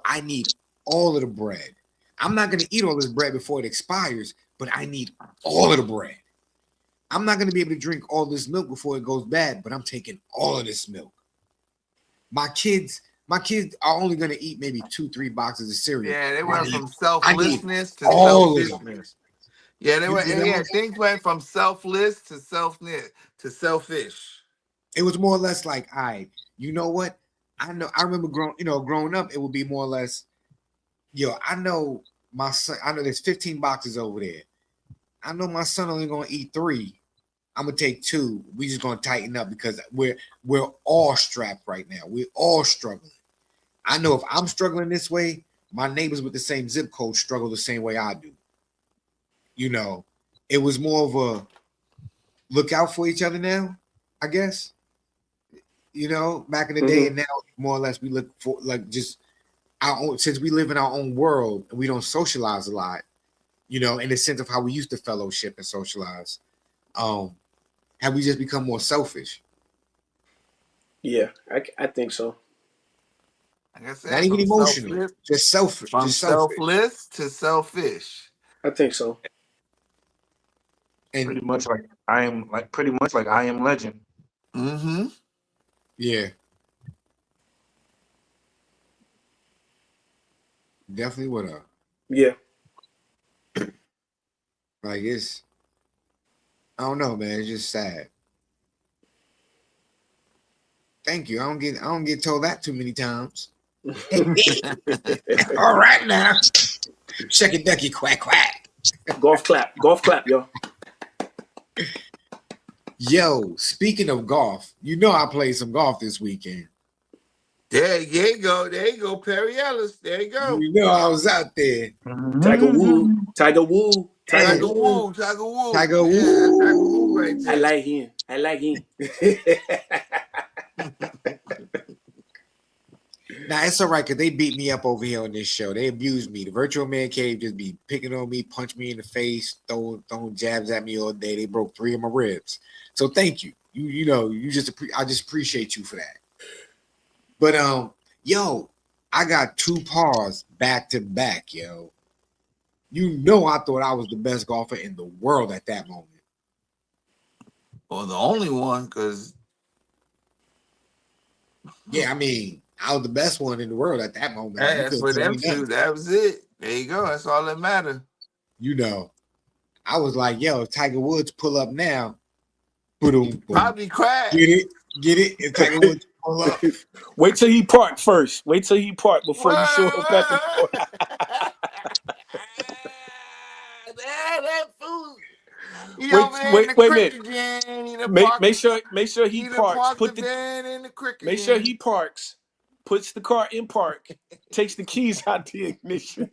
I need all of the bread. I'm not going to eat all this bread before it expires, but I need all of the bread. I'm not going to be able to drink all this milk before it goes bad, but I'm taking all of this milk. My kids are only going to eat maybe 2-3 boxes of cereal. Yeah, they went from I need selflessness to all of them. selfishness. Yeah, things went from selfless to selfish. It was more or less like, all right, you know what? I remember growing up, it would be more or less, I know my son, I know there's 15 boxes over there. I know my son only gonna eat 3. I'm gonna take 2. We just gonna tighten up because we're all strapped right now. We're all struggling. I know if I'm struggling this way, my neighbors with the same zip code struggle the same way I do. It was more of a look out for each other now, I guess. Back in the day, and now more or less we look for like just our own, since we live in our own world and we don't socialize a lot, in the sense of how we used to fellowship and socialize. Have we just become more selfish? yeah, I think so. Like I said, Not even emotional, just selfish. From Just selfish. selfless to selfish. I think so. And pretty much like I am Legend. Mm-hmm. yeah, definitely would have. Yeah. Like I don't know, man. It's just sad. Thank you. I don't get told that too many times. All right now. Second ducky quack quack. Golf clap, yo. Yo, speaking of golf, I played some golf this weekend. There you go, Perry Ellis. There you go. I was out there. Tiger Woo. Tiger Woo. Tiger Woo. Yeah, Tiger Woo right there. I like him. Nah, it's all right because they beat me up over here on this show. They abused me. The virtual man cave just be picking on me, punch me in the face, throwing jabs at me all day. They broke 3 of my ribs. So thank you. I just appreciate you for that. But yo, I got 2 pars back to back, yo. You know, I thought I was the best golfer in the world at that moment. Well, the only one, because Yeah, I mean, I was the best one in the world at that moment. You hey, couldn't for tell them me nothing. two, that was it. There you go. That's all that matters. You know, I was like, yo, if Tiger Woods pull up now, boom, Probably crash. get it. If Tiger Woods pull up, Wait till he park first. Wait till he park before you show up at the door. That fool. He over there in the Wait a minute. cricket jam. He done Make sure he parks. parked the van in the cricket Make sure jam. he parks, puts the car in park, takes the keys out the ignition.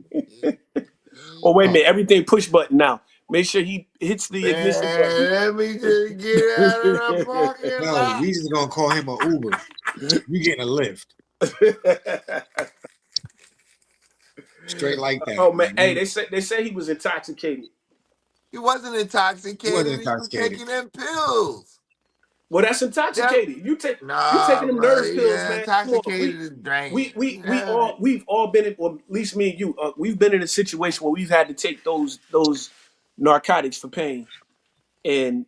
Oh, wait a minute. Everything push button now. Make sure he hits the ignition button. Let me just get out of the parking no, lot. we just gonna call him an Uber. You getting a lift. Straight like that. Oh man, hey, they say he was intoxicated. He wasn't intoxicated. He was taking them pills. Well, that's intoxicated. You taking them nerve pills, man. Intoxicated is drained. We've all been in, well, at least me and you, we've been in a situation where we've had to take those narcotics for pain. And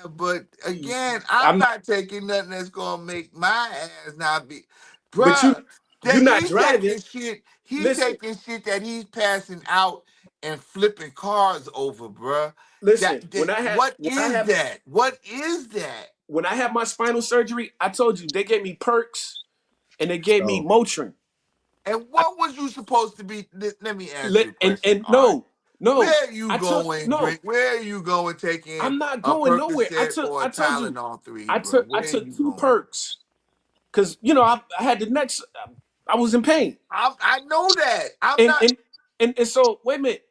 but again, I'm not taking nothing that's gonna make my ass not be, bruh. But you're not driving. He's taking shit that he's passing out and flipping cars over, bruh. Listen, what is that? When I had my spinal surgery, I told you they gave me perks and they gave me Motrin. And what was you supposed to be? Let me ask you a question. And no. Where are you going, Drake? Where are you going taking I'm not going nowhere. I told you. I took 2 perks. Because, I had the next, I was in pain. I know that. And so, wait a minute.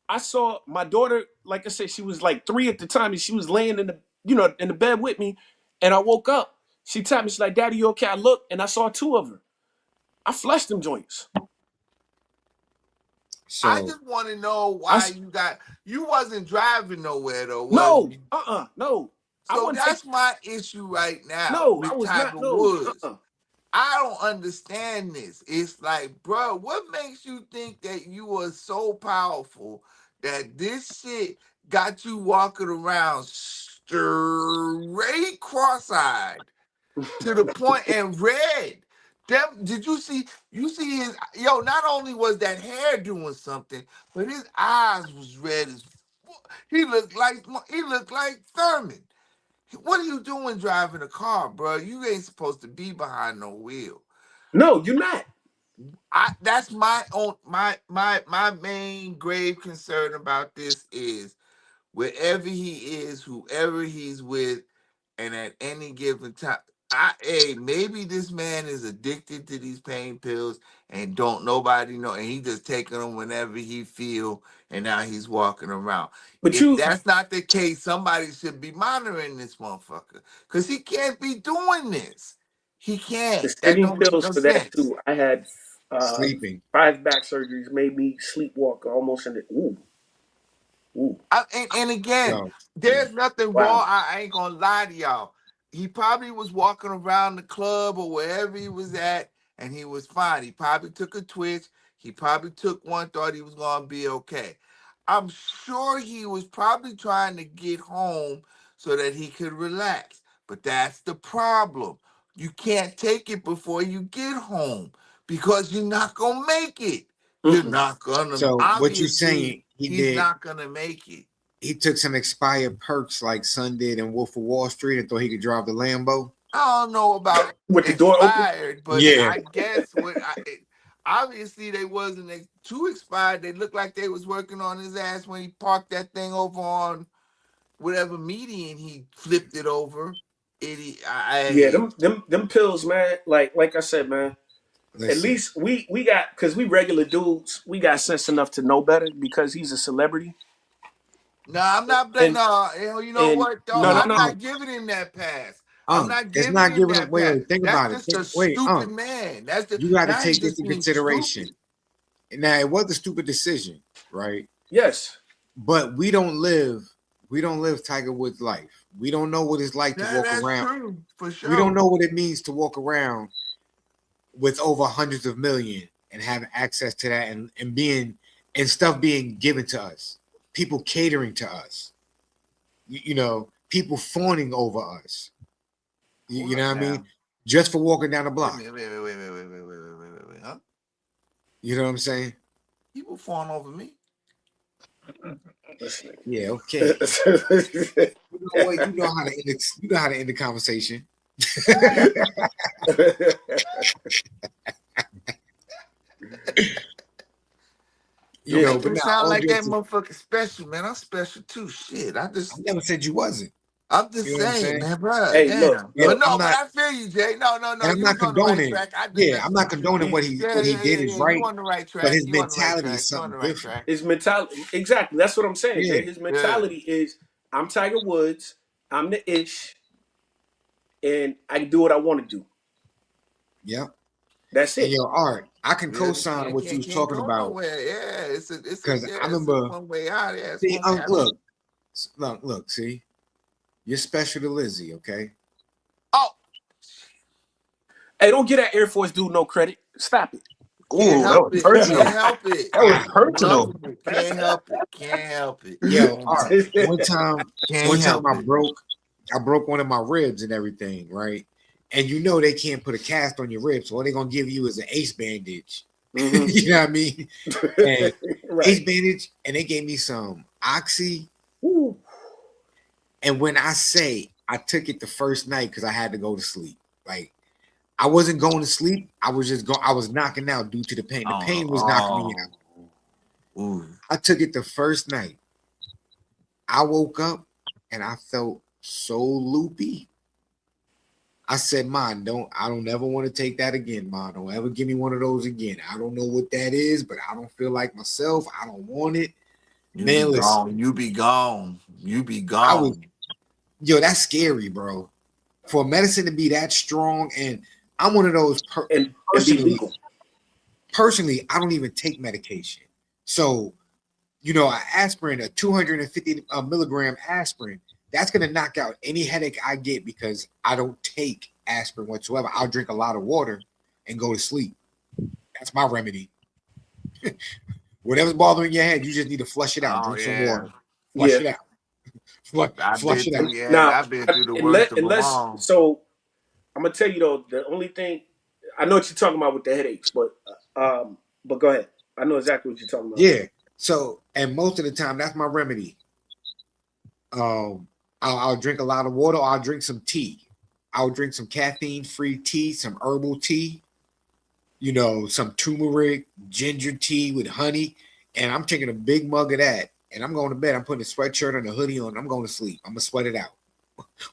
I saw my daughter, like I said, she was like 3 at the time, and she was laying in the bed with me. And I woke up. She tapped me, she's like, "Daddy, you okay?" I looked, and I saw 2 of her. I flushed them joints. So, I just want to know why you wasn't driving nowhere though. No. So that's my issue right now. No, with I was Tiger not. Woods. I don't understand this. It's like, bro, what makes you think that you are so powerful that this shit got you walking around straight cross-eyed to the point and red? Did you see his not only was that hair doing something, but his eyes was red as he looked like Thurman. What are you doing driving a car, bro? You ain't supposed to be behind no wheel. No, you're not. That's my main grave concern about this is wherever he is, whoever he's with, and at any given time. Maybe this man is addicted to these pain pills and don't nobody know, and he just taking them whenever he feel, and now he's walking around. But if that's not the case, somebody should be monitoring this motherfucker because he can't be doing this. He can't. That don't make no sense. That too. I had sleeping 5 back surgeries, made me sleepwalk almost in the ooh. And again, there's nothing wrong. I ain't gonna lie to y'all. He probably was walking around the club or wherever he was at, and he was fine. He probably took a twitch. He probably took one, thought he was gonna be okay. I'm sure he was probably trying to get home so that he could relax. But that's the problem. You can't take it before you get home because you're not gonna make it. You're not gonna. So what you saying? He's not gonna make it. He took some expired perks like Sun did in Wolf of Wall Street and thought he could drive the Lambo. I don't know about with the door open, but yeah. I guess obviously they wasn't too expired. They looked like they was working on his ass when he parked that thing over on whatever median he flipped it over. Them pills, man. Like I said, man. Listen. At least we got, because we regular dudes, we got sense enough to know better because he's a celebrity. No, I'm not. You know what? I'm not giving him that pass. I'm not It's giving not him giving up. that Wait, pass. wait, think That's about it. just a Wait, stupid man. That's the you got to now he's take this just in being consideration. stupid. Now, it was a stupid decision, right? Yes. But we don't live Tiger Woods' life. We don't know what it's like to Yeah, walk that's around. true for sure. We don't know what it means to walk around with over hundreds of million and have access to that and being and stuff being given to us, people catering to us, you know, people fawning over us. You know what I mean? Just for walking down the block. Wait, huh? You know what I'm saying? People fawn over me. Yeah, okay. You know what? You know how to end the conversation. You Yo, make but me now sound all like that jokes. motherfucker special, man. I'm special too. Shit, I never said you wasn't. I'm just You know what I'm saying, saying? man, bro. Hey, Damn. look, Yo, But I'm but not, I feel you, Jay. No, and I'm you not was on the right condoning. track. I just Yeah, messed I'm not with you. condoning what he did is You right, on the right track. but his You on the right mentality track. is You on something the right different. track. his mentality, exactly. That's what I'm saying, Yeah, Jay. His mentality is, I'm Tiger Woods, I'm the ish, and I can do what I want to do. yeah. That's And it. your art, I can Yeah, co-sign what you was can't talking go about nowhere. Yeah, because I it's a remember. one way out. Yeah, it's See, one way out. look. See, you're special to Lizzie, okay? Oh, Hey, don't get that Air Force dude no credit. Stop it. can't Ooh, that help was it. Can't personal. help it. That was personal. Loving it. Can't help it. Can't help it. Yo, art. One Can't time help it. I broke one of my ribs and everything, right? And you know they can't put a cast on your ribs, so all they're gonna give you is an ace bandage. Mm-hmm. You know what I mean? And Right. ace bandage, and they gave me some oxy. Ooh. And when I say I took it the first night because I had to go to sleep, like I wasn't going to sleep, I was knocking out due to the pain. The pain was knocking me out. Ooh. I took it the first night. I woke up and I felt so loopy. I said, Ma, I don't ever want to take that again, Ma. Don't ever give me one of those again. I don't know what that is, but I don't feel like myself. I don't want it. You Man, be listen, gone. You be gone. You be I was, gone. yo, that's scary, bro. For medicine to be that strong, and I'm one of those And be legal. personally, I don't even take medication. So, you know, aspirin, a 250 milligram aspirin, that's going to knock out any headache I get because I don't take aspirin whatsoever. I'll drink a lot of water and go to sleep. That's my remedy. Whatever's bothering your head, you just need to flush it out. Oh, Drink some yeah. water. Flush it out. I've Flush been it out. through, Now, I've been through the worst of them all. So I'm gonna tell you though, the only thing I know what you're talking about with the headaches, but go ahead. I know exactly what you're talking about. Yeah. So, and most of the time, that's my remedy. I'll drink a lot of water. Or I'll drink some tea. I'll drink some caffeine-free tea, some herbal tea. You know, some turmeric, ginger tea with honey, and I'm taking a big mug of that. And I'm going to bed. I'm putting a sweatshirt and a hoodie on. I'm going to sleep. I'm gonna sweat it out.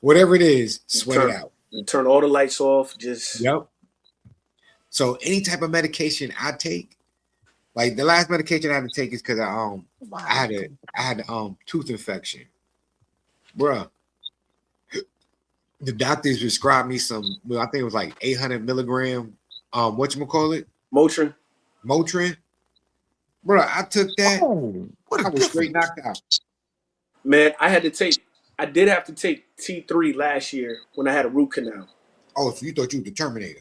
Whatever it is, sweat it out. You turn all the lights off. Just Yep. So any type of medication I take, like the last medication I had to take is because I had a tooth infection, bruh. The doctors prescribed me some. Well, I think it was like 800 milligram. Whatchamacallit? Motrin. Bruh, I took that. Oh, what I a was straight knocked out. Man, I did have to take T3 last year when I had a root canal. Oh, so you thought you were the Terminator?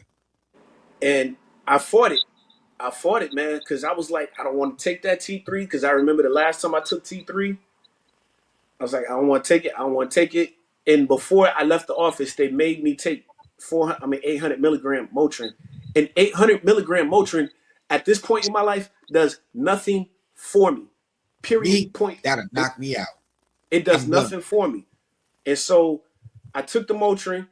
And I fought it, man, because I was like, I don't want to take that T3 because I remember the last time I took T3, I was like, I don't want to take it. And before I left the office, they made me take 800 milligram Motrin. And 800 milligram Motrin at this point in my life does nothing for me. Period. Point. That'll knock me out. It does nothing for me. And so I took the Motrin,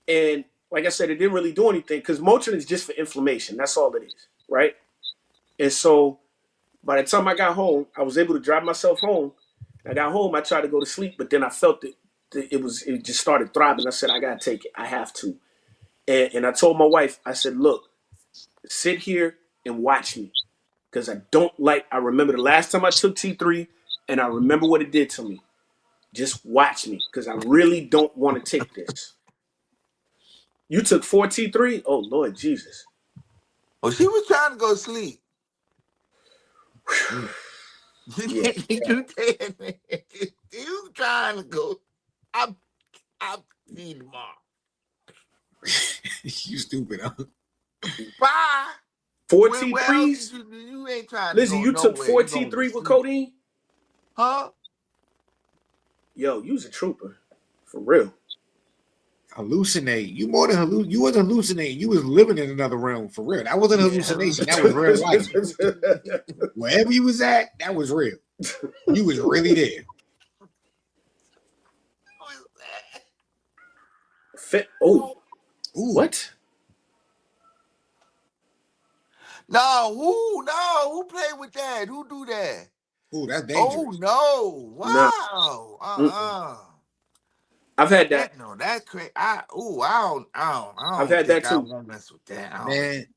and like I said, it didn't really do anything because Motrin is just for inflammation. That's all it is, right? And so by the time I got home, I was able to drive myself home. I got home, I tried to go to sleep, but then I felt it just started throbbing. I said, I gotta take it. I have to. And I told my wife, I said, look, sit here and watch me. Because I remember the last time I took T3 and I remember what it did to me. Just watch me because I really don't want to take this. You took 4T3? Oh, Lord Jesus. Well, she was trying to go to sleep. Yeah. You trying to go. I'll see you tomorrow. You stupid, huh? Bye. 4T3s? You ain't trying to Lizzie, go you took nowhere. You gonna 4T3 with sleep. codeine? Huh? Yo, you was a trooper. For real. Hallucinate. You more than you wasn't hallucinating. You was living in another realm for real. That wasn't hallucination. That was real life. Wherever you was at, that was real. You was really there. Oh. Ooh. What? No, who played with that? Who do that? Ooh, that's dangerous. Oh no! Nah. Wow! I've had that. No, that's crazy. I don't I've had think that I too. won't mess with that. Man,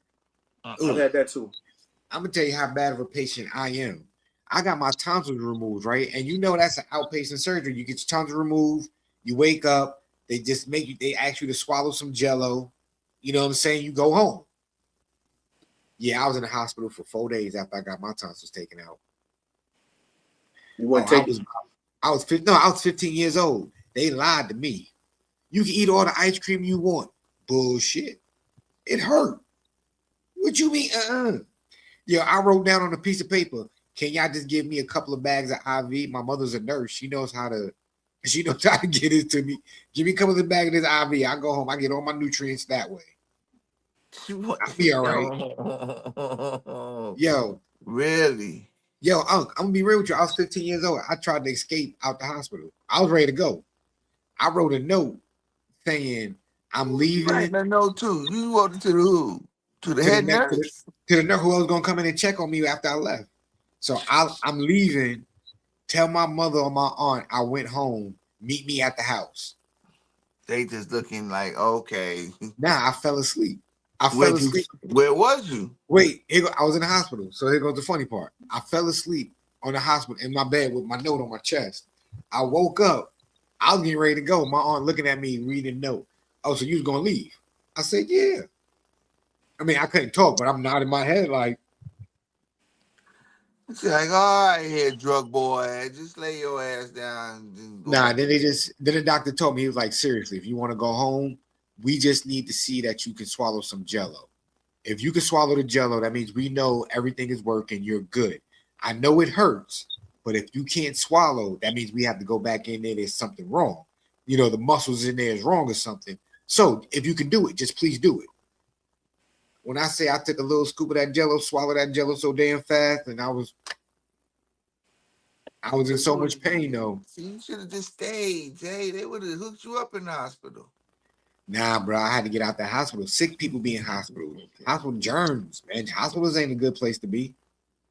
I've had that too. I'm gonna tell you how bad of a patient I am. I got my tonsils removed, right? And you know that's an outpatient surgery. You get your tonsils removed, you wake up, they just make you, they ask you to swallow some jello. You know what I'm saying? You go home. Yeah, I was in the hospital for 4 days after I got my tonsils taken out. You want to take I was 15 years old. They lied to me. You can eat all the ice cream you want. Bullshit. It hurt. What you mean? Yeah, I wrote down on a piece of paper, can y'all just give me a couple of bags of IV? My mother's a nurse. She knows how to get it to me. Give me a couple of the bag of this IV. I go home. I get all my nutrients that way. I'll be all right. Yo. Really? Yo, Unc, I'm gonna be real with you. I was 15 years old. I tried to escape out the hospital. I was ready to go. I wrote a note saying I'm leaving. Right, a note too. You wrote it to the who? To the head nurse? To the nurse who was gonna come in and check on me after I left. So I'm leaving. Tell my mother or my aunt I went home. Meet me at the house. They just looking like, okay. Nah, I fell asleep. Where was you? Wait, I was in the hospital. So here goes the funny part. I fell asleep on the hospital in my bed with my note on my chest. I woke up. I was getting ready to go. My aunt looking at me reading the note. Oh, so you was gonna leave? I said, yeah. I mean, I couldn't talk, but I'm nodding my head like. It's like, all right, here, drug boy, just lay your ass down. Nah, then the doctor told me, he was like, seriously, if you want to go home, we just need to see that you can swallow some jello. If you can swallow the jello, that means we know everything is working. You're good. I know it hurts, but if you can't swallow, that means we have to go back in there. There's something wrong. You know, the muscles in there is wrong or something. So if you can do it, just please do it. When I say I took a little scoop of that jello, swallowed that jello so damn fast, and I was in so much pain though. See, you should have just stayed, Jay. They would have hooked you up in the hospital. Nah, bro, I had to get out the hospital. Sick people be in hospitals. Hospital germs, man. Hospitals ain't a good place to be.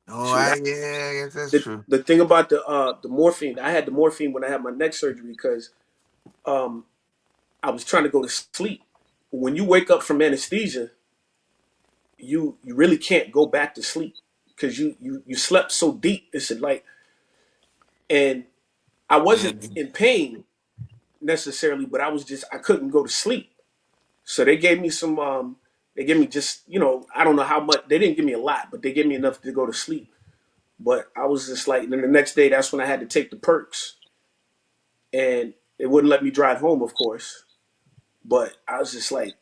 Oh, I guess that's true. The thing about the morphine, I had the morphine when I had my neck surgery because I was trying to go to sleep. When you wake up from anesthesia, you really can't go back to sleep because you slept so deep. It's like, and I wasn't in pain necessarily, but I couldn't go to sleep. So they gave me some, they gave me just, I don't know how much, they didn't give me a lot, but they gave me enough to go to sleep. But I was just like, then the next day, that's when I had to take the perks. And it wouldn't let me drive home, of course. But I was just like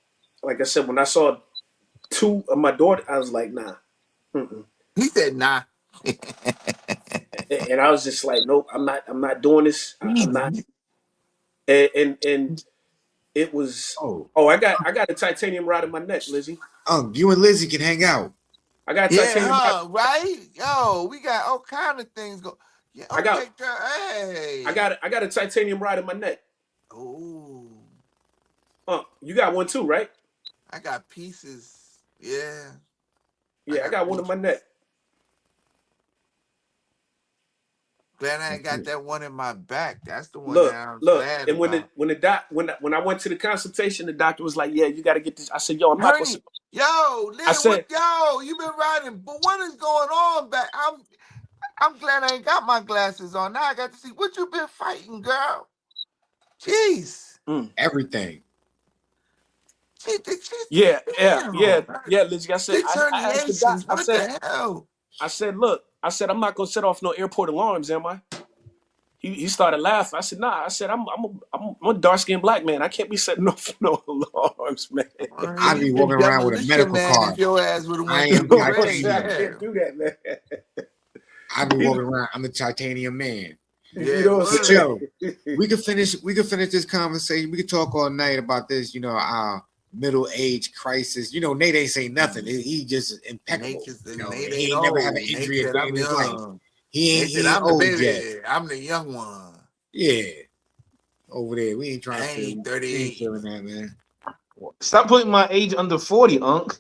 I said, when I saw two of my daughter, I was like, nah. Mm-mm. He said, nah. And I was just like, nope, I'm not doing this. I'm not. And it was, I got a titanium rod in my neck, Lizzie. You and Lizzie can hang out. I got a titanium rod. Right? Yo, we got all kind of things going. Yeah, okay, hey. I got a titanium rod in my neck. Oh. You got one too, right? I got pieces. Yeah. Yeah, I got one in my neck. Glad I ain't got that one in my back. That's the one look, that I'm look. glad And about. when I went to the consultation, the doctor was like, "Yeah, you got to get this." I said, "Yo, I'm not supposed to." Yo, Lynn, you been riding, but what is going on back? I'm glad I ain't got my glasses on. Now I got to see what you been fighting, girl. Jeez. Everything. Yeah, Damn. Lizzie. I said, Six I asked the guy. herniations. What the hell? Look, I'm not gonna set off no airport alarms, am I? He started laughing. I said, nah. I said, I'm a dark skinned black man. I can't be setting off no alarms, man. Well, I'd be you'd been walking around with a demolition medical man if card. your ass would have I went through am the I parade. titanium. Yeah. can't do that, man. I'd be walking around. I'm the titanium man. Yeah, You know what I'm But saying? yo, we could finish this conversation. We could talk all night about this, our middle age crisis. Nate ain't saying nothing. He just impeccable. Nate He ain't ain't never have old. an Nate injury a said day I'm in his life. young. He Nate said ain't I'm the old yet. baby. I'm the young one. Yeah. Over there. We ain't trying I to feel ain't we ain't 38. feeling that, man. Stop putting my age under 40, Unc.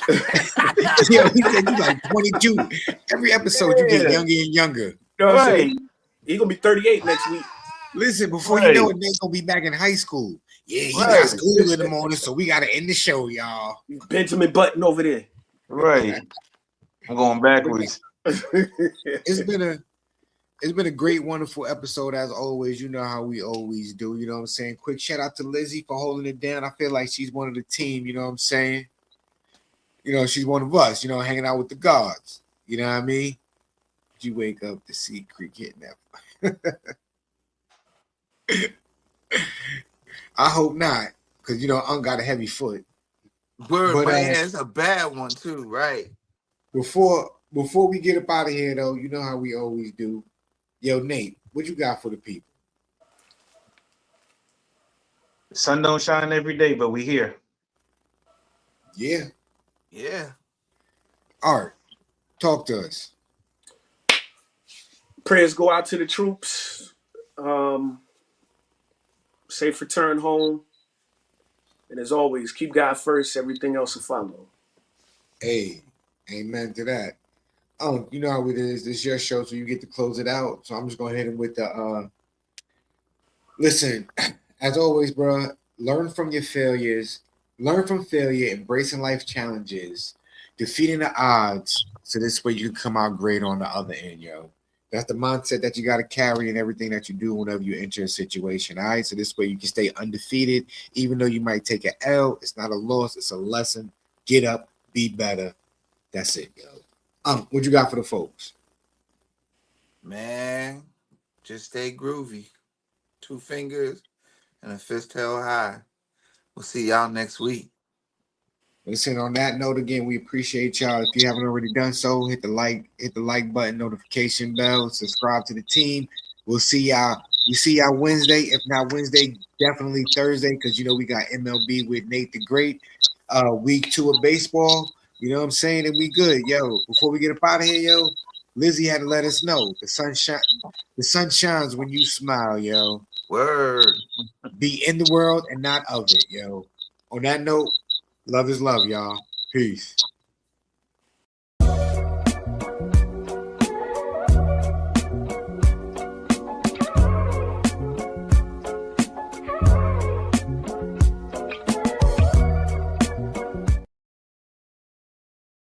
Yo, he said you like 22. Every episode you get Yeah. younger and younger. You know what I'm Right. saying? He gonna be 38 next week. Listen, before you Right. know it, Nate gonna be back in high school. Yeah, he Right. got school in the morning, so we gotta end the show, y'all. Benjamin Button over there. Right. I'm going backwards. It's been a great, wonderful episode as always. You know how we always do. You know what I'm saying? Quick shout out to Lizzie for holding it down. I feel like she's one of the team. You know what I'm saying? She's one of us. Hanging out with the gods. You know what I mean? Did you wake up to see Creek hitting that? I hope not, because Unc got a heavy foot. Word, But man, it's a bad one too, right? before we get up out of here, though, you know how we always do. Yo, Nate, what you got for the people? The sun don't shine every day, but we here. Yeah. Yeah. Art, talk to us. Prayers go out to the troops. Safe return home. And as always, keep God first. Everything else will follow. Hey, amen to that. You know how it is. This is your show, so you get to close it out. So I'm just going to hit him with the listen, as always, bro, learn from your failures. Learn from failure, embracing life challenges, defeating the odds, so this way you can come out great on the other end, yo. That's the mindset that you got to carry in everything that you do whenever you enter a situation, all right? So this way you can stay undefeated, even though you might take an L. It's not a loss, it's a lesson. Get up, be better. That's it, yo. What you got for the folks? Man, just stay groovy. 2 fingers and a fist held high. We'll see y'all next week. Listen, on that note, again, we appreciate y'all. If you haven't already done so, hit the like button, notification bell, subscribe to the team. We'll see y'all. We see y'all Wednesday. If not Wednesday, definitely Thursday, because we got MLB with Nate the Great. Week 2 of baseball. You know what I'm saying? And we good. Yo, before we get up out of here, yo, Lizzie had to let us know the sun shines when you smile, yo. Word. Be in the world and not of it, yo. On that note, love is love, y'all. Peace.